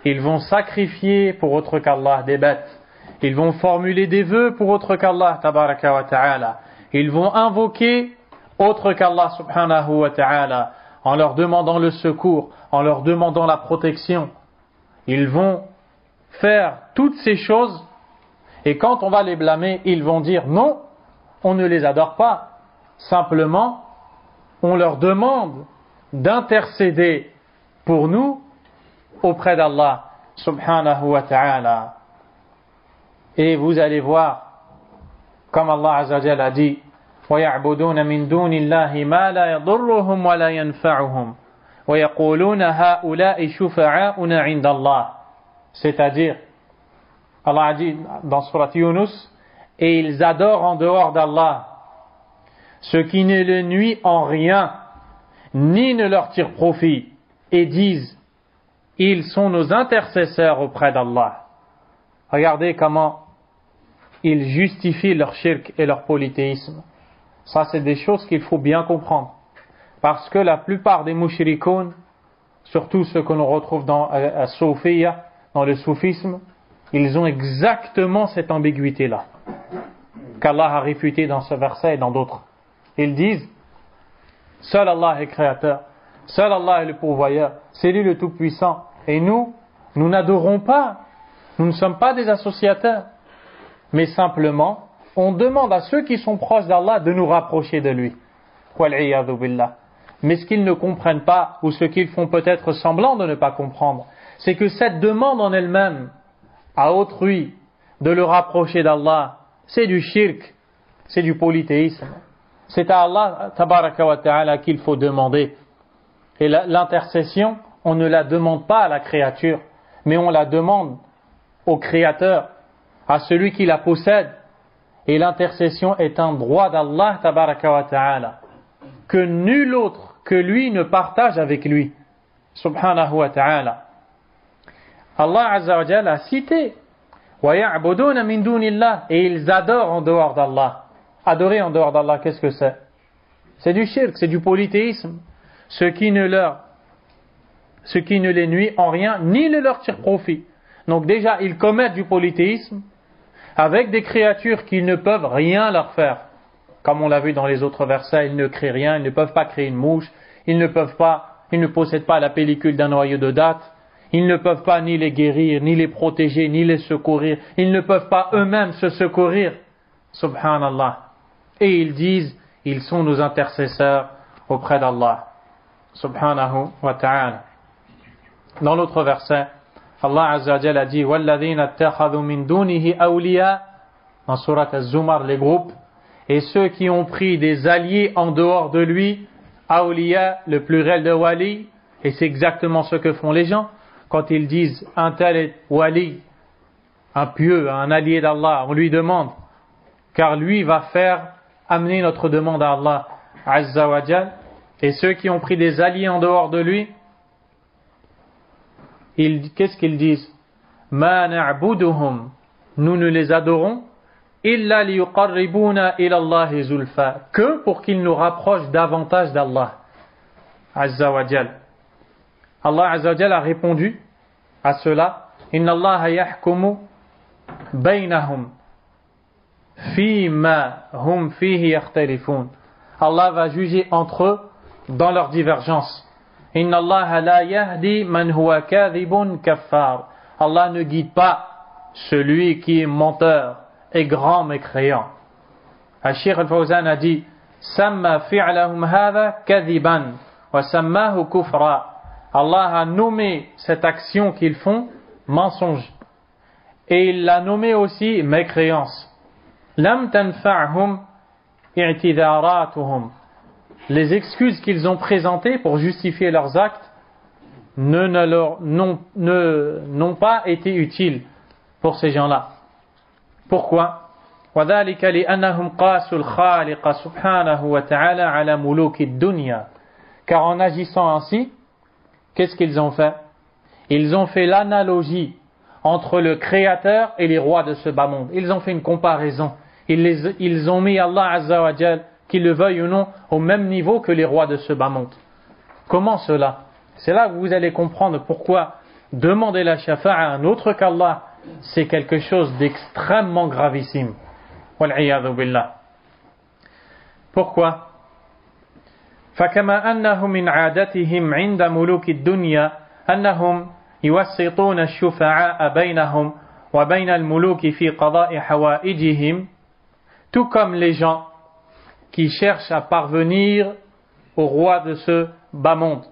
Ils vont sacrifier pour autre qu'Allah des bêtes. Ils vont formuler des vœux pour autre qu'Allah tabaraka wa ta'ala. Ils vont invoquer autre qu'Allah subhanahu wa ta'ala en leur demandant le secours, en leur demandant la protection. Ils vont faire toutes ces choses et quand on va les blâmer, ils vont dire non, on ne les adore pas. Simplement, on leur demande d'intercéder pour nous auprès d'Allah subhanahu wa ta'ala. Et vous allez voir, comme Allah Azza wa Jalla a dit, وَيَعْبُدُونَ مِن دُونِ اللَّهِ مَا لَا يَضُرُّهُمْ وَلَا يَنْفَعُهُمْ وَيَقُولُونَ هَؤُلَاءِ شُفَعَاؤُنَا عِندَ اللَّهِ. C'est-à-dire, Allah a dit dans Surat Yunus, et ils adorent en dehors d'Allah ce qui ne les nuit en rien, ni ne leur tire profit, et disent, ils sont nos intercesseurs auprès d'Allah. Regardez comment ils justifient leur shirk et leur polythéisme. Ça, c'est des choses qu'il faut bien comprendre. Parce que la plupart des mushrikoun, surtout ceux que l'on retrouve dans la Soufiyya, dans le soufisme, ils ont exactement cette ambiguïté-là, qu'Allah a réfuté dans ce verset et dans d'autres. Ils disent, seul Allah est créateur, seul Allah est le pourvoyeur, c'est lui le tout-puissant. Et nous n'adorons pas, nous ne sommes pas des associateurs, mais simplement, on demande à ceux qui sont proches d'Allah de nous rapprocher de lui. Wal'iyadhu billah. Mais ce qu'ils ne comprennent pas, ou ce qu'ils font peut-être semblant de ne pas comprendre, c'est que cette demande en elle-même, à autrui, de le rapprocher d'Allah, c'est du shirk, c'est du polythéisme. C'est à Allah, tabaraka wa ta'ala, qu'il faut demander. Et l'intercession, on ne la demande pas à la créature, mais on la demande au Créateur, à celui qui la possède. Et l'intercession est un droit d'Allah, tabaraka wa ta'ala, que nul autre que lui ne partage avec lui, subhanahu wa ta'ala. Allah Azza wa Jalla a cité وَيَعْبُدُونَ مِن دُونِ اللَّهِ, et ils adorent en dehors d'Allah. Adorer en dehors d'Allah, qu'est-ce que c'est? C'est du shirk, c'est du polythéisme. Ce qui ne les nuit en rien, ni ne leur tire profit. Donc déjà, ils commettent du polythéisme avec des créatures qui ne peuvent rien leur faire. Comme on l'a vu dans les autres versets, ils ne créent rien, ils ne peuvent pas créer une mouche, ils ne possèdent pas la pellicule d'un noyau de date, ils ne peuvent pas ni les guérir, ni les protéger, ni les secourir, ils ne peuvent pas eux-mêmes se secourir. Subhanallah. Et ils disent, ils sont nos intercesseurs auprès d'Allah. Subhanahu wa ta'ala. Dans l'autre verset, Allah Azza wa Jalla a dit وَالَّذِينَ اتَّخَذُوا مِن دُونِهِ أَوْلِيَاءَ, dans Surat Az-Zumar, les groupes, et ceux qui ont pris des alliés en dehors de lui, awliya, le pluriel de wali, et c'est exactement ce que font les gens quand ils disent un tel est wali, un pieux, un allié d'Allah, on lui demande, car lui va faire amener notre demande à Allah Azza wa Jalla. Et ceux qui ont pris des alliés en dehors de lui, qu'est-ce qu'ils disent? Ma na'buduhum, nous ne les adorons illa liyuqarribuna ila Allahi zulfa, que pour qu'ils nous rapprochent davantage d'Allah Azza wa Jalla. Allah Azza wa Jalla a répondu à cela, inna Allaha yahkumu baynahum fima hum fihi yakhtalifun. Allah va juger entre eux dans leur divergence. Inna Allah la yahdi man huwa kadhibun kaffar. Allah ne guide pas celui qui est menteur et grand mécréant. Al-Shaykh Al-Fawzan a dit Samma fi'lahum hadha kadhiban wa sammahu kufra. Allah a nommé cette action qu'ils font mensonge et il l'a nommé aussi mécréance. Lam tanfa'hum i'tidharatuhum. Les excuses qu'ils ont présentées pour justifier leurs actes n'ont pas été utiles pour ces gens-là. Pourquoi? وَذَلِكَ لِأَنَّهُمْ قَاسُوا الْخَالِقَ سُبْحَانَهُ وَتَعَالَى عَلَى مُلُوكِ الدُّنْيَا. Car en agissant ainsi, qu'est-ce qu'ils ont fait? Ils ont fait l'analogie entre le Créateur et les rois de ce bas monde. Ils ont fait une comparaison. Ils ont mis Allah Azza wa Jal, qu'ils le veuillent ou non, au même niveau que les rois de ce bas monde. Comment cela? C'est là que vous allez comprendre pourquoi demander la shafa'a à un autre qu'Allah, c'est quelque chose d'extrêmement gravissime. Wal'iyadhu billah. Pourquoi? فكما أنه من عادتهم عند ملوك الدنيا أنهم يوسطون الشفعاء بينهم وبين الملوك في قضاء حوائجهم, tout comme les gens qui cherchent à parvenir au roi de ce bas monde.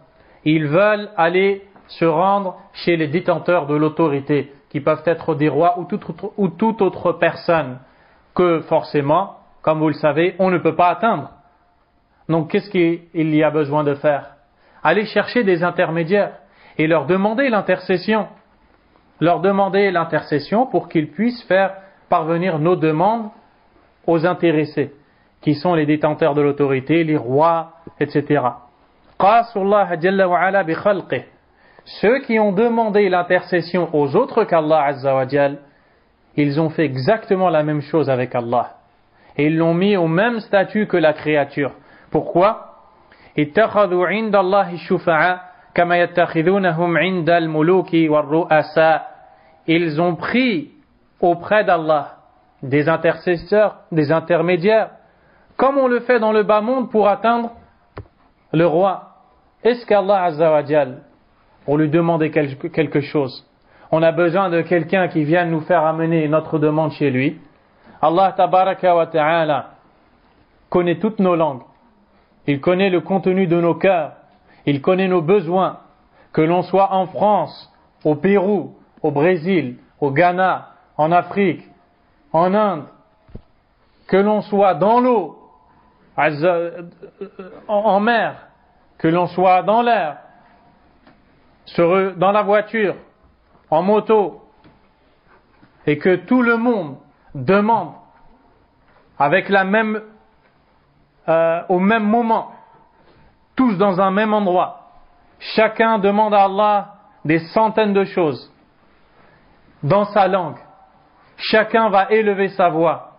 Ils veulent aller se rendre chez les détenteurs de l'autorité, qui peuvent être des rois ou toute autre personne que forcément, comme vous le savez, on ne peut pas atteindre. Donc qu'est-ce qu'il y a besoin de faire? Aller chercher des intermédiaires et leur demander l'intercession. Leur demander l'intercession pour qu'ils puissent faire parvenir nos demandes aux intéressés, qui sont les détenteurs de l'autorité, les rois, etc. Qasullah jalla wa ala bi khalqih. Ceux qui ont demandé l'intercession aux autres qu'Allah Azza wa Jal, ils ont fait exactement la même chose avec Allah. Et ils l'ont mis au même statut que la créature. Pourquoi? Ittakhadhu 'inda Allahi shufa'a kama yattakhidhunahum 'inda al-muluki war-ru'asa. Ils ont pris auprès d'Allah des intercesseurs, des intermédiaires, comme on le fait dans le bas monde pour atteindre le roi. Est-ce qu'Allah Azza wa Jal, pour lui demander quelque chose, on a besoin de quelqu'un qui vienne nous faire amener notre demande chez lui? Allah tabaraka wa ta'ala connaît toutes nos langues. Il connaît le contenu de nos cœurs. Il connaît nos besoins. Que l'on soit en France, au Pérou, au Brésil, au Ghana, en Afrique, en Inde, que l'on soit dans l'eau, en mer, que l'on soit dans l'air, dans la voiture, en moto, et que tout le monde demande avec au même moment, tous dans un même endroit. Chacun demande à Allah des centaines de choses dans sa langue. Chacun va élever sa voix.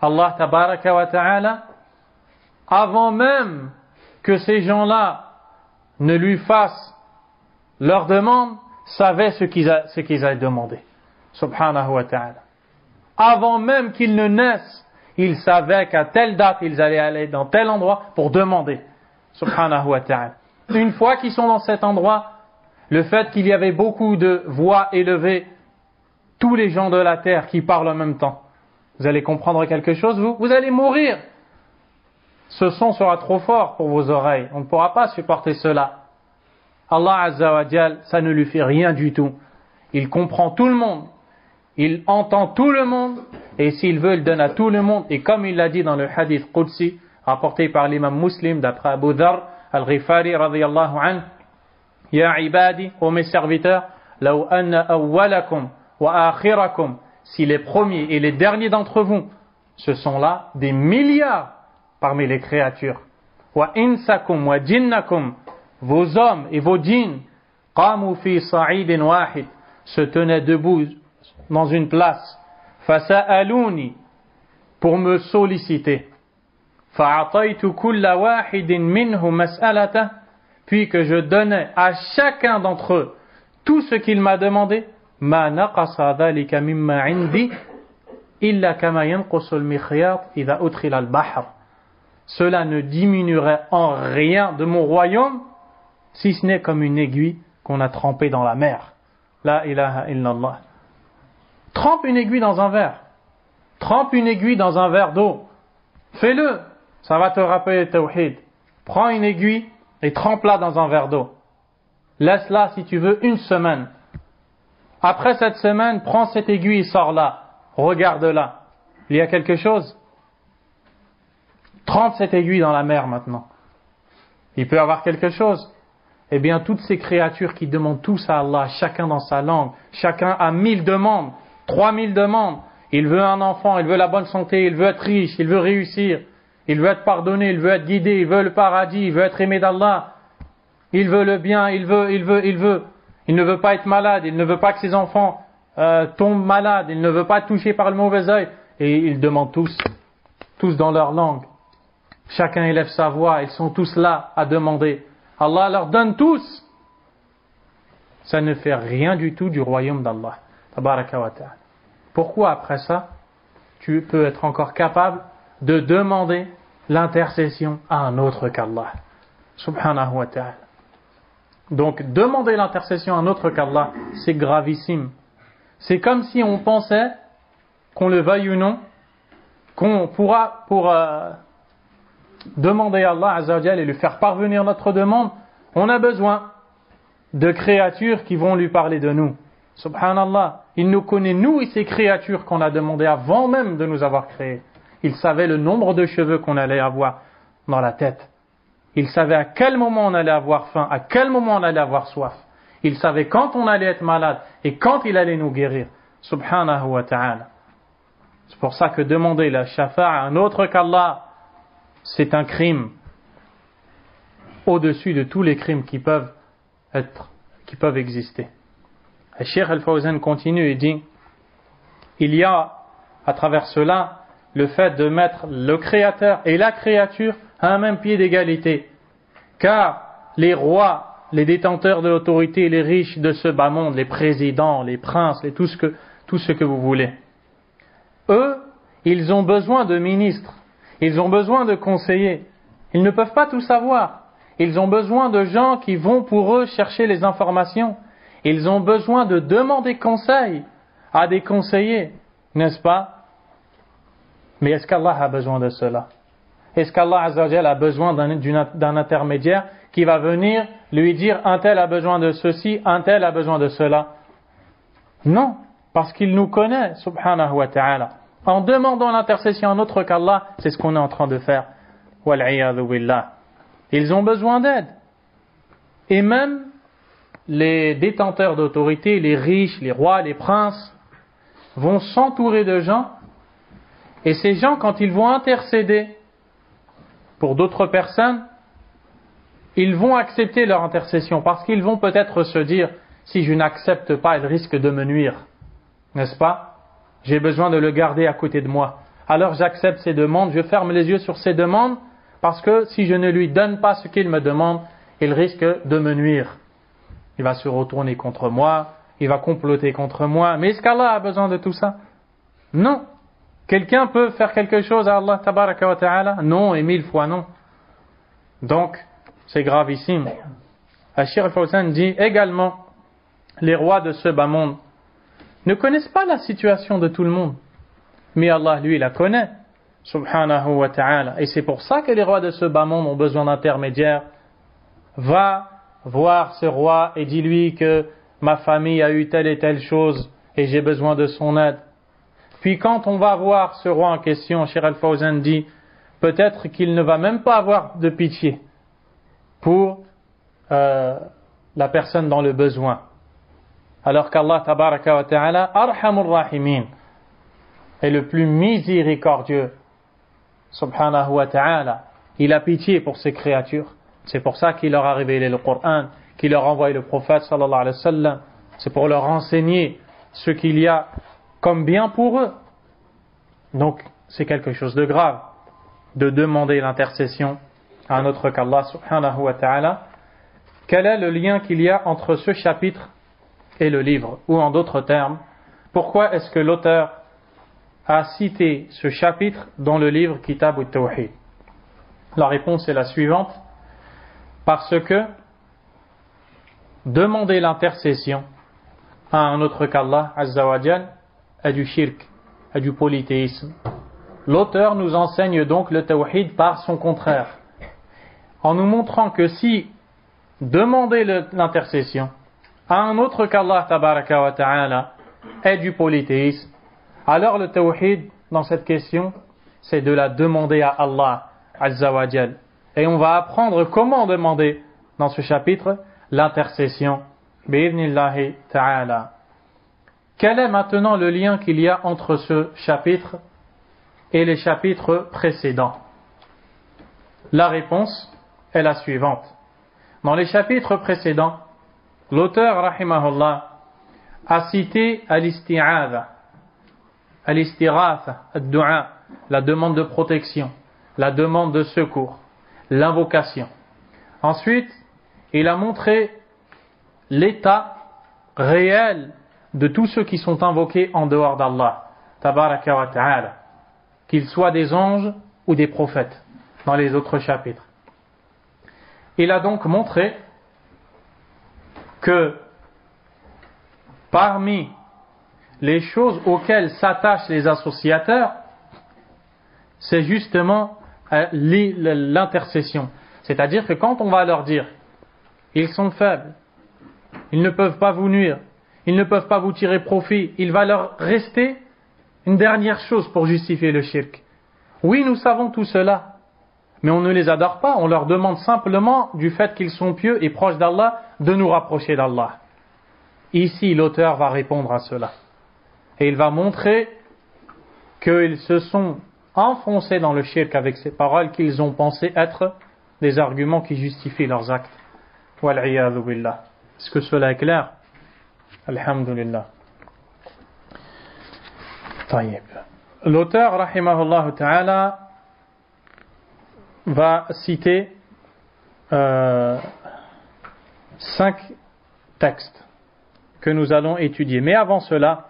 Allah tabaraka wa ta'ala, avant même que ces gens-là ne lui fassent leur demande, savait ce qu'ils allaient demander. Subhanahu wa ta'ala. Avant même qu'ils ne naissent, ils savaient qu'à telle date, ils allaient aller dans tel endroit pour demander. Subhanahu wa ta'ala. Une fois qu'ils sont dans cet endroit, le fait qu'il y avait beaucoup de voix élevées, tous les gens de la terre qui parlent en même temps, vous allez comprendre quelque chose, vous allez mourir. Ce son sera trop fort pour vos oreilles. On ne pourra pas supporter cela. Allah Azza wa Jal, ça ne lui fait rien du tout. Il comprend tout le monde. Il entend tout le monde. Et s'il veut, il donne à tout le monde. Et comme il l'a dit dans le hadith Qudsi, rapporté par l'imam Muslim d'après Abu Dharr al-Ghifari radiyallahu anhu, Ya ibadi, ô mes serviteurs, law anna awwalakum wa akhirakum, si les premiers et les derniers d'entre vous, ce sont là des milliards parmi les créatures, wa insakum wa jinnakum, vos hommes et vos djinns, qamu fi sa'idin wahid, se tenaient debout dans une place, fasa'aluni, pour me solliciter, fa'ataytu kulla wahidin minhum mas'alata, puis que je donnais à chacun d'entre eux tout ce qu'il m'a demandé, ma naqasa dhalika mimma indi illa kama yanqusu al-mikhyat idha udkhila al-bahr. Cela ne diminuerait en rien de mon royaume, si ce n'est comme une aiguille qu'on a trempée dans la mer. La ilaha illallah. Trempe une aiguille dans un verre. Trempe une aiguille dans un verre d'eau. Fais-le. Ça va te rappeler le tawhid. Prends une aiguille et trempe-la dans un verre d'eau. Laisse-la, si tu veux, une semaine. Après cette semaine, prends cette aiguille et sors-la. Regarde-la. Il y a quelque chose. Trempe cette aiguille dans la mer maintenant. Il peut y avoir quelque chose. Eh bien, toutes ces créatures qui demandent tous à Allah, chacun dans sa langue, chacun a 1000 demandes, 3000 demandes. Il veut un enfant, il veut la bonne santé, il veut être riche, il veut réussir, il veut être pardonné, il veut être guidé, il veut le paradis, il veut être aimé d'Allah. Il veut le bien, il veut. Il ne veut pas être malade, il ne veut pas que ses enfants tombent malades, il ne veut pas être touché par le mauvais œil. Et ils demandent tous dans leur langue. Chacun élève sa voix, ils sont tous là à demander. Allah leur donne tous. Ça ne fait rien du tout du royaume d'Allah. Tabaraka wa ta'ala. Pourquoi après ça, tu peux être encore capable de demander l'intercession à un autre qu'Allah? Subhanahu wa ta'ala. Donc, demander l'intercession à un autre qu'Allah, c'est gravissime. C'est comme si on pensait, qu'on le veuille ou non, qu'on pourra, demander à Allah Azza wa Jal et lui faire parvenir notre demande, on a besoin de créatures qui vont lui parler de nous. Subhanallah, il nous connaît, nous et ces créatures qu'on a demandé avant même de nous avoir créés. Il savait le nombre de cheveux qu'on allait avoir dans la tête. Il savait à quel moment on allait avoir faim, à quel moment on allait avoir soif. Il savait quand on allait être malade et quand il allait nous guérir. Subhanahu wa ta'ala. C'est pour ça que demander la shafa'a à un autre qu'Allah, c'est un crime au-dessus de tous les crimes qui peuvent exister. Et Cheikh Al-Fawzan continue et dit, il y a à travers cela le fait de mettre le créateur et la créature à un même pied d'égalité. Car les rois, les détenteurs de l'autorité, les riches de ce bas monde, les présidents, les princes, et tout ce que vous voulez, eux, ils ont besoin de ministres, ils ont besoin de conseillers. Ils ne peuvent pas tout savoir. Ils ont besoin de gens qui vont pour eux chercher les informations. Ils ont besoin de demander conseil à des conseillers, n'est-ce pas? Mais est-ce qu'Allah a besoin de cela? Est-ce qu'Allah Azza wa Jalla a besoin d'un intermédiaire qui va venir lui dire un tel a besoin de ceci, un tel a besoin de cela? Non, parce qu'il nous connaît, subhanahu wa ta'ala. En demandant l'intercession à un autre qu'Allah, c'est ce qu'on est en train de faire. Wal'iyadhu billah. Ils ont besoin d'aide. Et même les détenteurs d'autorité, les riches, les rois, les princes, vont s'entourer de gens. Et ces gens, quand ils vont intercéder pour d'autres personnes, ils vont accepter leur intercession parce qu'ils vont peut-être se dire, si je n'accepte pas, elle risque de me nuire. N'est-ce pas? J'ai besoin de le garder à côté de moi. Alors j'accepte ses demandes, je ferme les yeux sur ses demandes, parce que si je ne lui donne pas ce qu'il me demande, il risque de me nuire. Il va se retourner contre moi, il va comploter contre moi. Mais est-ce qu'Allah a besoin de tout ça? Non. Quelqu'un peut faire quelque chose à Allah tabaraka wa ta'ala? Non, et 1000 fois non. Donc, c'est gravissime. Cheikh Al-Fawzan dit également, les rois de ce bas monde ne connaissent pas la situation de tout le monde. Mais Allah, lui, la connaît. Subhanahu wa ta'ala. Et c'est pour ça que les rois de ce bas monde ont besoin d'intermédiaires. Va voir ce roi et dis-lui que ma famille a eu telle et telle chose et j'ai besoin de son aide. Puis quand on va voir ce roi en question, Cheikh Al-Fawzan dit, peut-être qu'il ne va même pas avoir de pitié pour la personne dans le besoin. Alors qu'Allah tabaraka wa ta'ala, arhamur rahimin, est le plus miséricordieux, subhanahu wa ta'ala. Il a pitié pour ses créatures. C'est pour ça qu'il leur a révélé le Coran, qu'il leur a envoyé le prophète sallallahu alayhi wa sallam. C'est pour leur enseigner ce qu'il y a comme bien pour eux. Donc, c'est quelque chose de grave de demander l'intercession à un autre qu'Allah subhanahu wa ta'ala. Quel est le lien qu'il y a entre ce chapitre et le livre? Ou en d'autres termes, pourquoi est-ce que l'auteur a cité ce chapitre dans le livre Kitab al-Tawhid? La réponse est la suivante. Parce que demander l'intercession à un autre qu'Allah Azza wa Jal est du shirk, est du polythéisme. L'auteur nous enseigne donc le Tawhid par son contraire, en nous montrant que si demander l'intercession à un autre qu'Allah tabaraka wa ta'ala est du polythéisme, alors le Tawhid dans cette question, c'est de la demander à Allah Azza wa Jal. Et on va apprendre comment demander dans ce chapitre l'intercession. Bi'idhnillahi ta'ala. Quel est maintenant le lien qu'il y a entre ce chapitre et les chapitres précédents? La réponse est la suivante. Dans les chapitres précédents, l'auteur, rahimahullah, a cité al-isti'adha, al-istighatha, ad-du'a, la demande de protection, la demande de secours, l'invocation. Ensuite, il a montré l'état réel de tous ceux qui sont invoqués en dehors d'Allah, tabaraka wa ta'ala, qu'ils soient des anges ou des prophètes, dans les autres chapitres. Il a donc montré que parmi les choses auxquelles s'attachent les associateurs, c'est justement l'intercession. C'est-à-dire que quand on va leur dire, ils sont faibles, ils ne peuvent pas vous nuire, ils ne peuvent pas vous tirer profit, il va leur rester une dernière chose pour justifier le shirk. Oui, nous savons tout cela, mais on ne les adore pas, on leur demande simplement du fait qu'ils sont pieux et proches d'Allah, de nous rapprocher d'Allah. Ici, l'auteur va répondre à cela. Et il va montrer qu'ils se sont enfoncés dans le shirk avec ces paroles qu'ils ont pensé être des arguments qui justifient leurs actes. Wal'iyadhu billah. Est-ce que cela est clair? Alhamdulillah. Taïb. L'auteur, rahimahullah ta'ala, va citer 5 textes que nous allons étudier. Mais avant cela,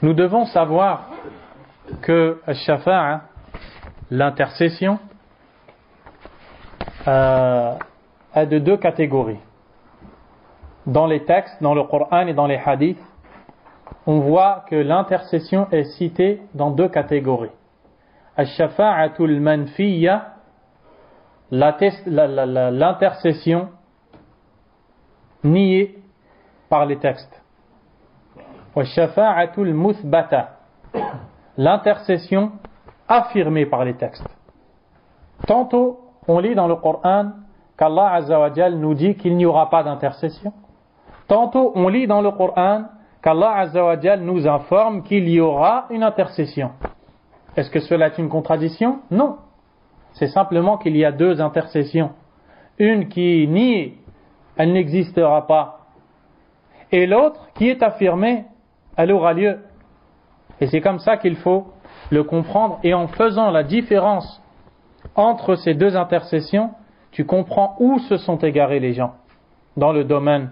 nous devons savoir que al-shafa'a, l'intercession, est de 2 catégories. Dans les textes, dans le Coran et dans les hadiths, on voit que l'intercession est citée dans 2 catégories. Al-shafa'atul manfiyya, l'intercession niée par les textes. Al-shafa'atul muthbata, l'intercession affirmée par les textes. Tantôt, on lit dans le Coran qu'Allah Azza wa Jal nous dit qu'il n'y aura pas d'intercession. Tantôt, on lit dans le Coran qu'Allah Azza wa Jal nous informe qu'il y aura une intercession. Est-ce que cela est une contradiction? Non. C'est simplement qu'il y a 2 intercessions. Une qui nie, elle n'existera pas. Et l'autre qui est affirmée, elle aura lieu. Et c'est comme ça qu'il faut le comprendre. Et en faisant la différence entre ces 2 intercessions, tu comprends où se sont égarés les gens dans le domaine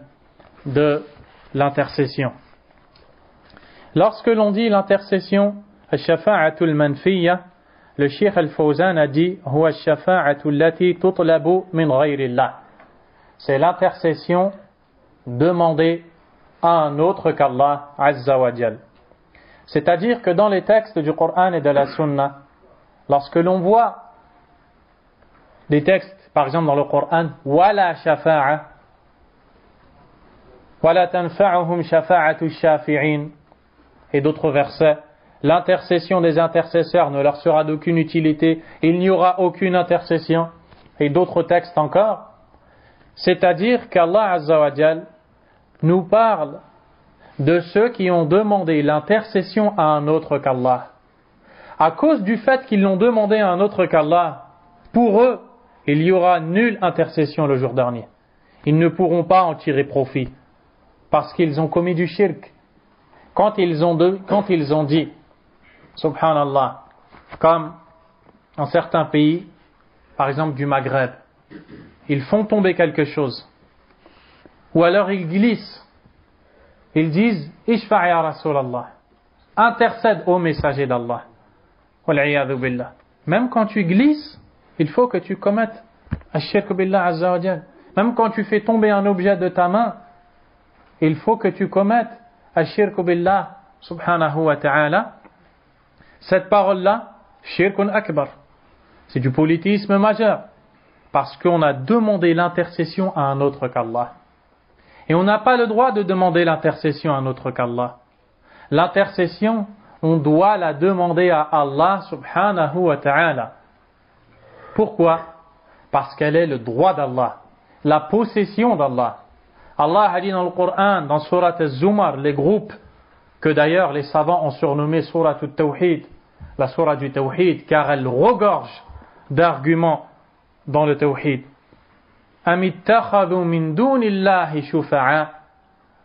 de l'intercession. Lorsque l'on dit l'intercession, al-shafa'atul manfiyya, le Cheikh Al-Fawzan a dit huwa al-shafa'atul lati tutlabu min ghayrillah. C'est l'intercession demandée à un autre qu'Allah Azza wa Jal. C'est-à-dire que dans les textes du Coran et de la Sunna, lorsque l'on voit des textes, par exemple dans le Coran, wala shafa'a, wala tanfa'uhum shafa'atu shafi'in, et d'autres versets, l'intercession des intercesseurs ne leur sera d'aucune utilité, il n'y aura aucune intercession, et d'autres textes encore. C'est-à-dire qu'Allah Azza wa Jal nous parle de ceux qui ont demandé l'intercession à un autre qu'Allah. À cause du fait qu'ils l'ont demandé à un autre qu'Allah, pour eux, il y aura nulle intercession le jour dernier. Ils ne pourront pas en tirer profit, parce qu'ils ont commis du shirk. Quand ils ont dit, subhanallah, comme en certains pays, par exemple du Maghreb, ils font tomber quelque chose, ou alors ils glissent, ils disent Ishfa' ya Rasulallah, intercède au messager d'Allah. Wal'iyadhu billah. Même quand tu glisses, il faut que tu commettes ash-shirk billah azza wa jal. Même quand tu fais tomber un objet de ta main, il faut que tu commettes ash-shirk billah subhanahu wa ta'ala. Cette parole-là, shirkun akbar, c'est du polythéisme majeur, parce qu'on a demandé l'intercession à un autre qu'Allah. Et on n'a pas le droit de demander l'intercession à un autre qu'Allah. L'intercession, on doit la demander à Allah subhanahu wa ta'ala. Pourquoi? Parce qu'elle est le droit d'Allah, la possession d'Allah. Allah a dit dans le Coran, dans Surat al-Zumar, les groupes que d'ailleurs les savants ont surnommé Surat al-Tawhid, la Surah du Tawhid, car elle regorge d'arguments dans le Tawhid.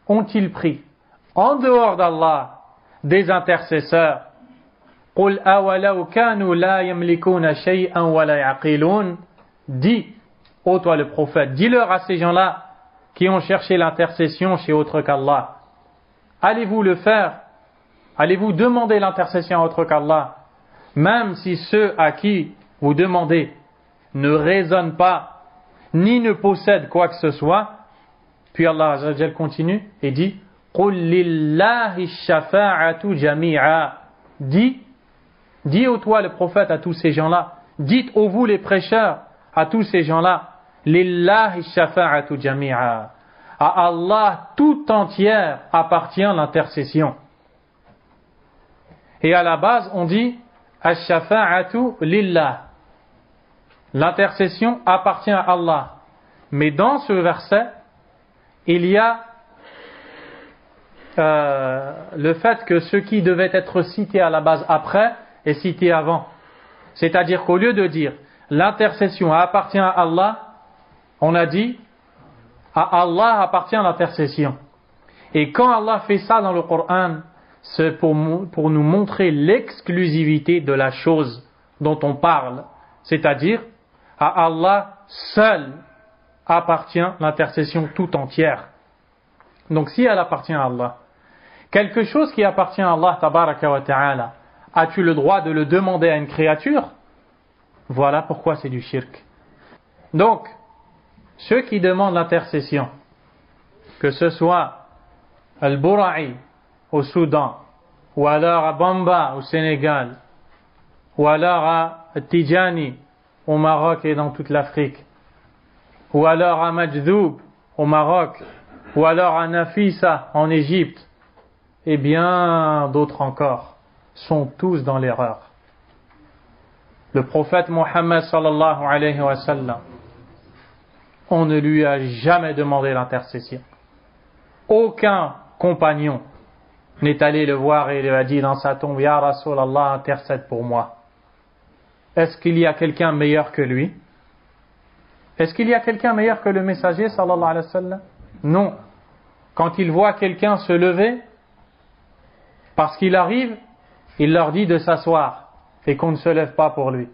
Ont-ils pris en dehors d'Allah des intercesseurs? Dis, ô toi le prophète, dis-leur à ces gens-là qui ont cherché l'intercession chez autre qu'Allah, allez-vous le faire? Allez-vous demander l'intercession à autre qu'Allah, même si ceux à qui vous demandez ne raisonnent pas ni ne possèdent quoi que ce soit? Puis Allah Azza wa Jal continue et dit قُلْ لِلَّهِ الشَّفَاعَةُ جَمِيعًا. Dis ô toi le prophète à tous ces gens-là, dites ô vous les prêcheurs, à tous ces gens-là, lillahi shafa'atu jami'a. À Allah tout entière appartient l'intercession. Et à la base, on dit ash-shafa'atu lillah. L'intercession appartient à Allah. Mais dans ce verset, il y a le fait que ce qui devait être cité à la base après est cité avant. C'est-à-dire qu'au lieu de dire l'intercession appartient à Allah, on a dit à Allah appartient l'intercession. Et quand Allah fait ça dans le Coran, c'est pour nous montrer l'exclusivité de la chose dont on parle. C'est-à-dire à Allah seul appartient l'intercession tout entière. Donc si elle appartient à Allah, quelque chose qui appartient à Allah tabaraka wa ta'ala, as-tu le droit de le demander à une créature? Voilà pourquoi c'est du shirk. Donc, ceux qui demandent l'intercession, que ce soit Al-Bura'i au Soudan, ou alors à Bamba au Sénégal, ou alors à Tijani au Maroc et dans toute l'Afrique, ou alors à Majdoub au Maroc, ou alors à Nafisa en Égypte, et bien d'autres encore, sont tous dans l'erreur. Le prophète Mohammed sallallahu alayhi wa sallam, on ne lui a jamais demandé l'intercession. Aucun compagnon n'est allé le voir et lui a dit dans sa tombe, Ya Rasulallah, intercède pour moi. Est-ce qu'il y a quelqu'un meilleur que lui? Est-ce qu'il y a quelqu'un meilleur que le messager sallallahu alayhi wa sallam? Non. Quand il voit quelqu'un se lever, parce qu'il arrive, il leur dit de s'asseoir et qu'on ne se lève pas pour lui.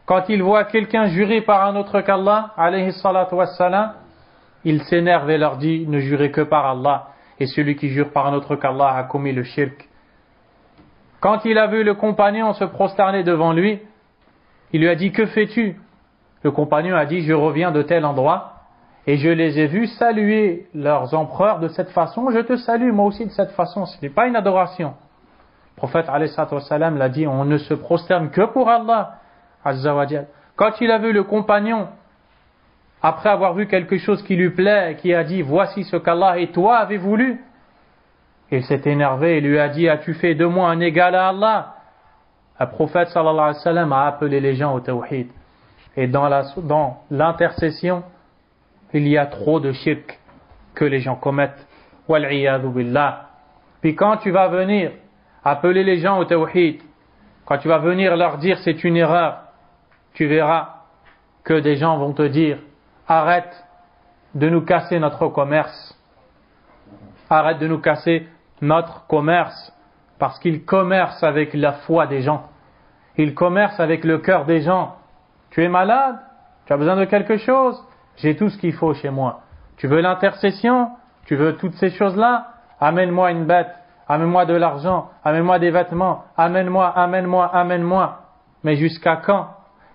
Quand il voit quelqu'un jurer par un autre qu'Allah, alayhi salatu wassalam, il s'énerve et leur dit ne jurez que par Allah, et celui qui jure par un autre qu'Allah a commis le shirk. Quand il a vu le compagnon se prosterner devant lui, il lui a dit que fais-tu? Le compagnon a dit je reviens de tel endroit et je les ai vus saluer leurs empereurs de cette façon, je te salue moi aussi de cette façon. Ce n'est pas une adoration. Le prophète alayhi salatu wassalam l'a dit, on ne se prosterne que pour Allah azza wa jal. Quand il a vu le compagnon, après avoir vu quelque chose qui lui plaît, qui a dit voici ce qu'Allah et toi avez voulu, il s'est énervé et lui a dit as-tu fait de moi un égal à Allah? Le prophète sallallahu alayhi wa sallam a appelé les gens au tawhid. Et dans l'intercession, il y a trop de shirk que les gens commettent. Wal'iyadhu billah. Puis quand tu vas venir appeler les gens au tawhid, quand tu vas venir leur dire c'est une erreur, tu verras que des gens vont te dire arrête de nous casser notre commerce. Arrête de nous casser notre commerce. Parce qu'ils commercent avec la foi des gens. Ils commercent avec le cœur des gens. Tu es malade? Tu as besoin de quelque chose? J'ai tout ce qu'il faut chez moi. Tu veux l'intercession? Tu veux toutes ces choses-là? Amène-moi une bête. Amène-moi de l'argent. Amène-moi des vêtements. Amène-moi, amène-moi, amène-moi. Mais jusqu'à quand?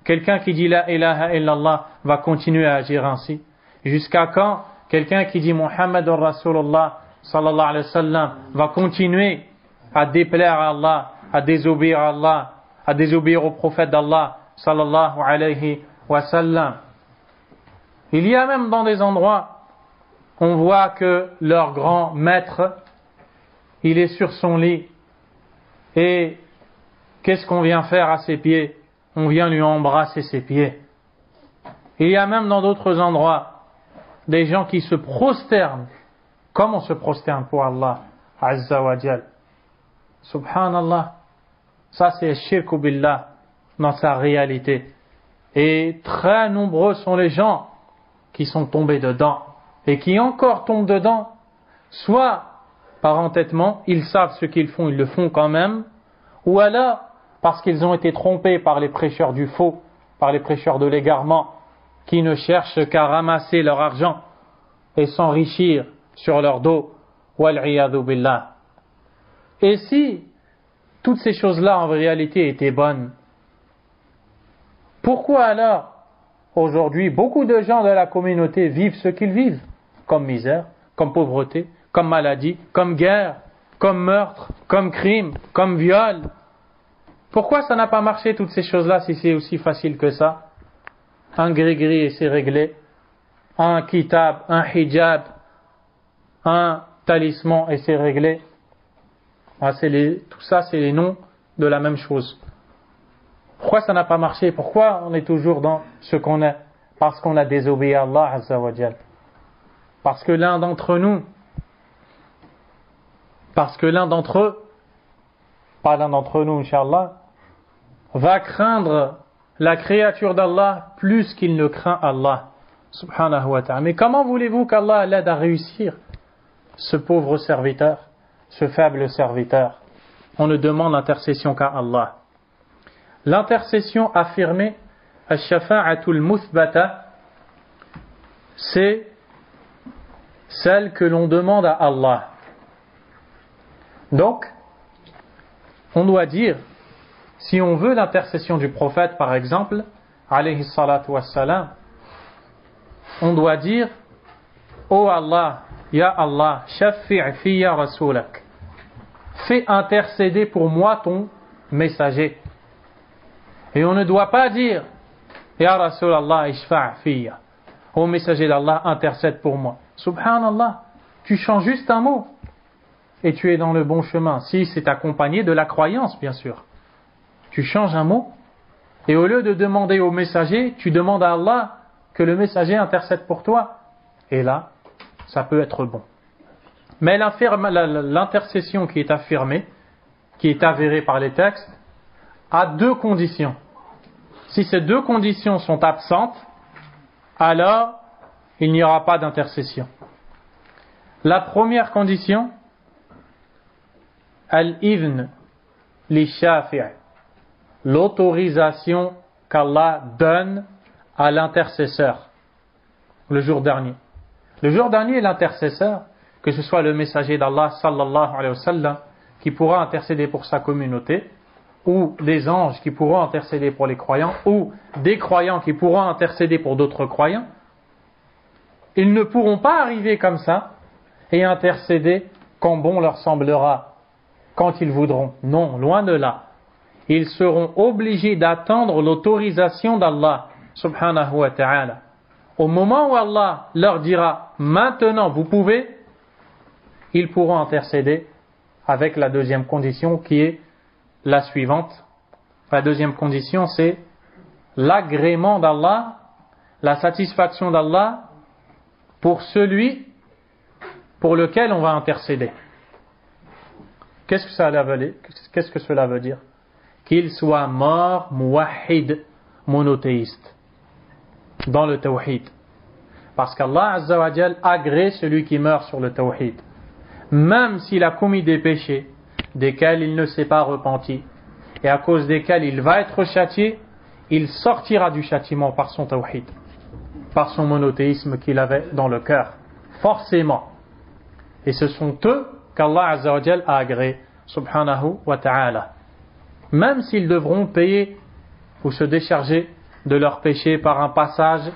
Quelqu'un qui dit la ilaha illallah va continuer à agir ainsi. Jusqu'à quand? Quelqu'un qui dit Muhammadur Rasulullah sallallahu alayhi wa sallam va continuer à déplaire à Allah, à désobéir à Allah, à désobéir au prophète d'Allah sallallahu alayhi wa sallam. Il y a même dans des endroits, on voit que leur grand maître, il est sur son lit. Et qu'est-ce qu'on vient faire à ses pieds? On vient lui embrasser ses pieds. Il y a même dans d'autres endroits, des gens qui se prosternent, comme on se prosterne pour Allah, azza wa jal. Subhanallah. Ça c'est shirk billah dans sa réalité. Et très nombreux sont les gens qui sont tombés dedans et qui encore tombent dedans, soit par entêtement, ils savent ce qu'ils font, ils le font quand même, ou alors parce qu'ils ont été trompés par les prêcheurs du faux, par les prêcheurs de l'égarement, qui ne cherchent qu'à ramasser leur argent et s'enrichir sur leur dos. Wal'iyadhu billah. Et si toutes ces choses-là en réalité étaient bonnes, pourquoi alors aujourd'hui beaucoup de gens de la communauté vivent ce qu'ils vivent, comme misère, comme pauvreté, comme maladie, comme guerre, comme meurtre, comme crime, comme viol? Pourquoi ça n'a pas marché toutes ces choses-là si c'est aussi facile que ça? Un gris-gris et c'est réglé. Un kitab, un hijab, un talisman et c'est réglé. Tout ça c'est les noms de la même chose. Pourquoi ça n'a pas marché? Pourquoi on est toujours dans ce qu'on est? Parce qu'on a désobéi à Allah Azza wa Jal. Parce que l'un d'entre eux, pas l'un d'entre nous, Inch'Allah, va craindre la créature d'Allah plus qu'il ne craint Allah, subhanahu wa ta'ala. Mais comment voulez-vous qu'Allah l'aide à réussir ce pauvre serviteur, ce faible serviteur? On ne demande l'intercession qu'à Allah. L'intercession affirmée, al-shafa'atul muthbata, c'est celle que l'on demande à Allah. Donc, on doit dire, si on veut l'intercession du prophète, par exemple, alayhi salatu wassalam, on doit dire, oh Allah, ya Allah, shaffi' fiyya rasoulak. Fais intercéder pour moi ton messager. Et on ne doit pas dire, ya Rasulallah, ishfa' fiyya. Ô messager d'Allah, intercède pour moi. Subhanallah, tu changes juste un mot et tu es dans le bon chemin. Si c'est accompagné de la croyance, bien sûr. Tu changes un mot et au lieu de demander au messager, tu demandes à Allah que le messager intercède pour toi. Et là, ça peut être bon. Mais l'intercession qui est affirmée, qui est avérée par les textes, a deux conditions. Si ces deux conditions sont absentes, alors il n'y aura pas d'intercession. La première condition, al-idhn li shafi', l'autorisation qu'Allah donne à l'intercesseur le jour dernier. Le jour dernier, l'intercesseur, que ce soit le messager d'Allah sallallahu alayhi wa sallam qui pourra intercéder pour sa communauté, ou des anges qui pourront intercéder pour les croyants, ou des croyants qui pourront intercéder pour d'autres croyants, ils ne pourront pas arriver comme ça et intercéder quand bon leur semblera, quand ils voudront. Non, loin de là. Ils seront obligés d'attendre l'autorisation d'Allah subhanahu wa ta'ala. Au moment où Allah leur dira « Maintenant vous pouvez », ils pourront intercéder avec la deuxième condition qui est la suivante. La deuxième condition, c'est l'agrément d'Allah, la satisfaction d'Allah pour celui pour lequel on va intercéder. Qu'est-ce que cela veut dire? Qu'il soit mort, muwahhid, monothéiste, dans le tawhid. Parce qu'Allah Azza wa Jal agrée celui qui meurt sur le tawhid. Même s'il a commis des péchés desquels il ne s'est pas repenti et à cause desquels il va être châtié, il sortira du châtiment par son tawhid, par son monothéisme qu'il avait dans le cœur, forcément. Et ce sont eux qu'Allah Azza wa Jal a agréé, subhanahu wa ta'ala. Même s'ils devront payer ou se décharger de leurs péchés par un passage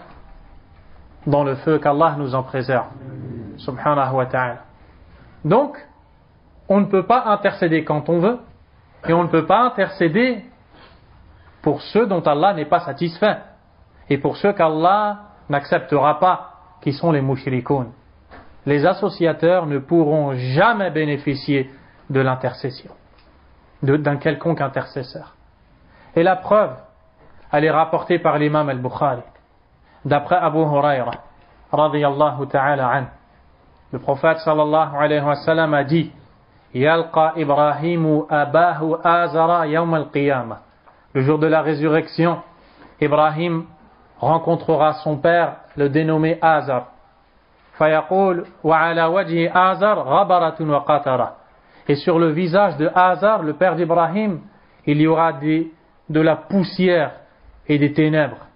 dans le feu, qu'Allah nous en préserve, subhanahu wa ta'ala. Donc, on ne peut pas intercéder quand on veut, et on ne peut pas intercéder pour ceux dont Allah n'est pas satisfait, et pour ceux qu'Allah n'acceptera pas, qui sont les mushrikoun. Les associateurs ne pourront jamais bénéficier de l'intercession, d'un quelconque intercesseur. Et la preuve, elle est rapportée par l'imam al-Bukhari, d'après Abu Huraira, radiyallahu ta'ala anhu. Le prophète sallallahu alayhi wa sallam a dit: Yalqa Ibrahimu abahu azara yawm al-qiyamah. Le jour de la résurrection, Ibrahim rencontrera son père, le dénommé Azar. Fayaqul wa ala wajhi Azar ghabaratun wa qatara. Et sur le visage de Azar, le père d'Ibrahim, il y aura de la poussière et des ténèbres.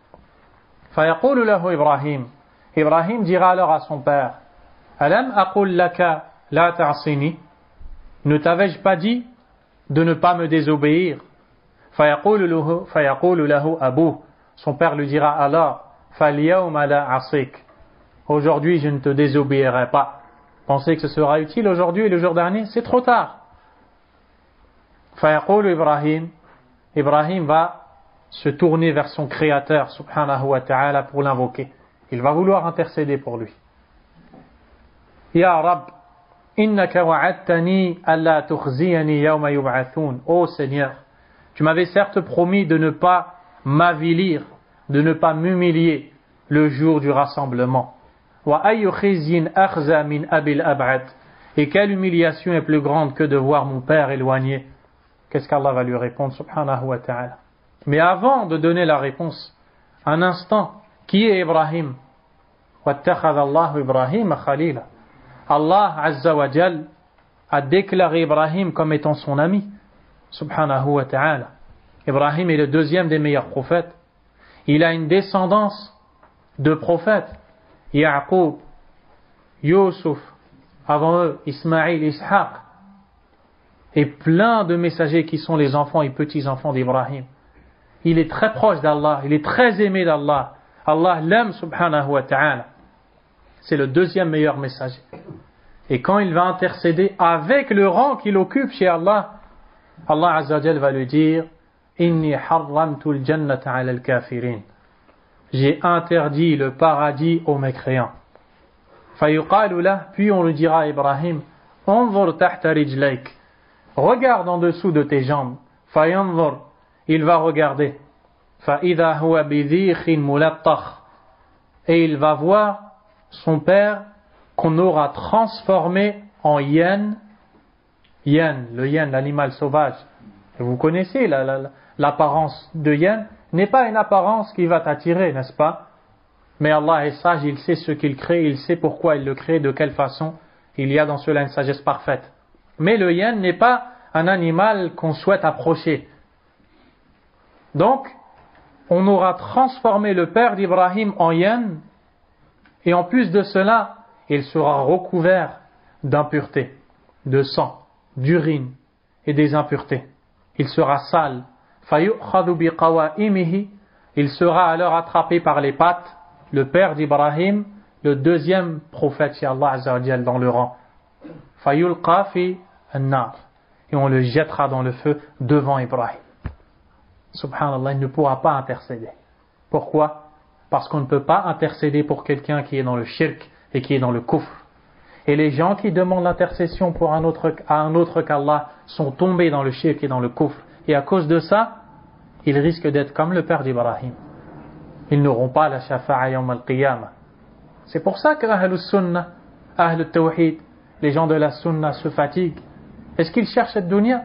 Fayaqulu lahu Ibrahim. Ibrahim dira alors à son père: Alam aqul laka la ta'sini? Ne t'avais-je pas dit de ne pas me désobéir? Fayaqulu lahu abu. Son père lui dira alors: Falyawma la asik. Aujourd'hui je ne te désobéirai pas. Pensez que ce sera utile aujourd'hui et le jour dernier? C'est trop tard. Fayaqulu Ibrahim. Ibrahim va se tourner vers son Créateur, subhanahu wa ta'ala, pour l'invoquer. Il va vouloir intercéder pour lui. Ya Rab, innaka wa'adtani alla tukhziyani yawma yub'athun. Ô Seigneur, tu m'avais certes promis de ne pas m'avilir, de ne pas m'humilier le jour du rassemblement. Wa ayyu khizyin akhza min abil ab'ad. Et quelle humiliation est plus grande que de voir mon père éloigné. Qu'est-ce qu'Allah va lui répondre, subhanahu wa ta'ala? Mais avant de donner la réponse, un instant, qui est Ibrahim? Wattakhadha Allahu Ibrahim khalila. Allah Azza wa Jal a déclaré Ibrahim comme étant son ami, subhanahu wa ta'ala. Ibrahim est le deuxième des meilleurs prophètes. Il a une descendance de prophètes. Ya'qub, Yusuf, avant eux, Ismaïl, Ishaq, et plein de messagers qui sont les enfants et petits-enfants d'Ibrahim. Il est très proche d'Allah, il est très aimé d'Allah. Allah l'aime, subhanahu wa ta'ala. C'est le deuxième meilleur messager. Et quand il va intercéder avec le rang qu'il occupe chez Allah, Allah Azza wa Jal va lui dire Inni harramtul jannata ala al-kafirin. J'ai interdit le paradis aux mécréants. Fayuqalu lah, puis on lui dira à Ibrahim Anzur tahta rijlayk. Regarde en dessous de tes jambes. Fayanzur. Il va regarder. Fa'idha huwa bidhikhin mulattakh. Et il va voir son père qu'on aura transformé en hyène. Hyène, le hyène, l'animal sauvage. Et vous connaissez l'apparence de hyène. N'est pas une apparence qui va t'attirer, n'est-ce pas? Mais Allah est sage, il sait ce qu'il crée, il sait pourquoi il le crée, de quelle façon. Il y a dans cela une sagesse parfaite. Mais le hyène n'est pas un animal qu'on souhaite approcher. Donc, on aura transformé le père d'Ibrahim en hyène, et en plus de cela, il sera recouvert d'impuretés, de sang, d'urine et des impuretés. Il sera sale. فَيُؤْخَذُ بِقَوَائِمِهِ. Il sera alors attrapé par les pattes, le père d'Ibrahim, le deuxième prophète chez Allah Azza wa Jal dans le rang. فَيُلْقَى فِي النَّارِ. Et on le jettera dans le feu devant Ibrahim. Subhanallah, il ne pourra pas intercéder. Pourquoi? Parce qu'on ne peut pas intercéder pour quelqu'un qui est dans le shirk et qui est dans le kufr. Et les gens qui demandent l'intercession pour un autre qu'Allah sont tombés dans le shirk et dans le kufr. Et à cause de ça, ils risquent d'être comme le père d'Ibrahim. Ils n'auront pas la shafa'a yawm al-qiyamah. C'est pour ça que Ahlus Sunnah, Ahlul Tawhid, les gens de la Sunnah se fatiguent. Est-ce qu'ils cherchent cette dunya?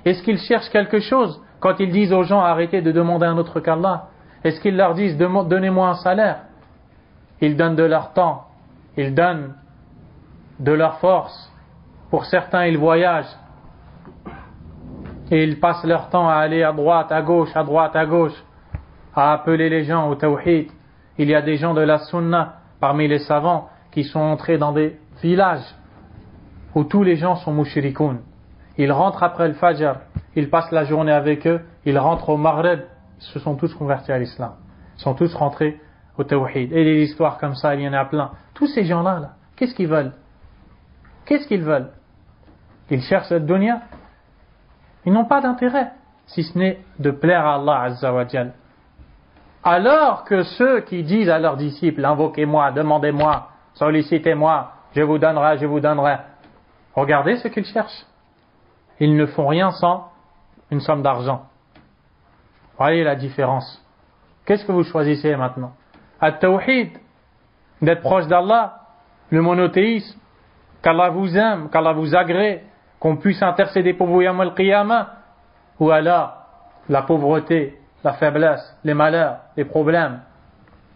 Est-ce qu'ils cherchent quelque chose quand ils disent aux gens arrêtez de demander un autre qu'Allah? Est-ce qu'ils leur disent donnez-moi un salaire? Ils donnent de leur temps, ils donnent de leur force. Pour certains, ils voyagent et ils passent leur temps à aller à droite, à gauche, à appeler les gens au tawhid. Il y a des gens de la Sunnah parmi les savants qui sont entrés dans des villages où tous les gens sont mushrikoun. Ils rentrent après le Fajr, ils passent la journée avec eux, ils rentrent au Maghreb, ils se sont tous convertis à l'islam. Ils sont tous rentrés au Tawhid. Et des histoires comme ça, il y en a plein. Tous ces gens-là, qu'est-ce qu'ils veulent? Qu'est-ce qu'ils veulent? Ils cherchent cette dunya. Ils n'ont pas d'intérêt, si ce n'est de plaire à Allah Azza wa Jal. Alors que ceux qui disent à leurs disciples, invoquez-moi, demandez-moi, sollicitez-moi, je vous donnerai. Regardez ce qu'ils cherchent. Ils ne font rien sans une somme d'argent. Voyez la différence. Qu'est-ce que vous choisissez maintenant? At-Tawhid, d'être proche d'Allah, le monothéisme, qu'Allah vous aime, qu'Allah vous agrée, qu'on puisse intercéder pour vous yawm al-qiyamah, ou alors la pauvreté, la faiblesse, les malheurs, les problèmes,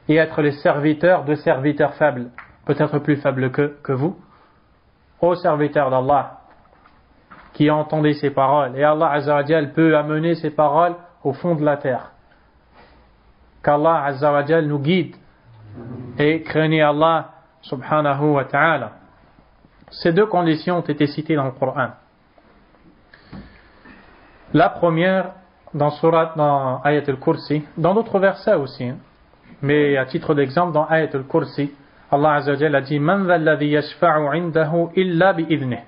et être les serviteurs de serviteurs faibles, peut-être plus faibles que vous. Ô serviteurs d'Allah, qui entendez ces paroles, et Allah Azza wa Jal peut amener ces paroles au fond de la terre. Qu'Allah Azza wa Jal nous guide et craignez Allah subhanahu wa ta'ala. Ces deux conditions ont été citées dans le Coran. La première dans Ayat al-Kursi, dans d'autres versets aussi, mais à titre d'exemple dans Ayat al-Kursi, Allah Azza wa Jal a dit Man dha alladhi yashfa'u 'indahu illa bi'idhnihi.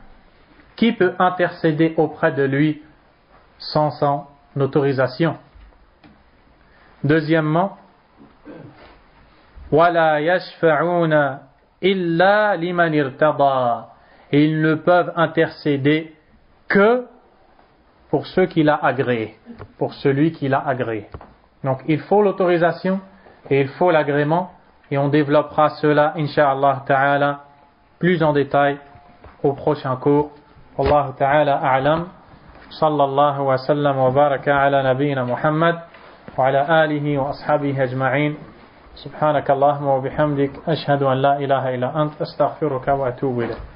Qui peut intercéder auprès de lui sans son d'autorisation. Deuxièmement, وَلَا يَشْفَعُونَ إِلَّا لِمَنِ ارْتَضَى. Et ils ne peuvent intercéder que pour ceux qu'il a agréés, pour celui qu'il a agréé. Donc il faut l'autorisation et il faut l'agrément, et on développera cela, incha'Allah ta'ala, plus en détail au prochain cours. Wallahu ta'ala a'lam. Sallallahu wa sallam wa baraka ala nabiyyina Muhammad wa ala alihi wa ashabihi ajma'in. Subhanakallahumma wa bihamdik, ashhadu an la ilaha illa ant, astaghfiruka wa atubu ilayk.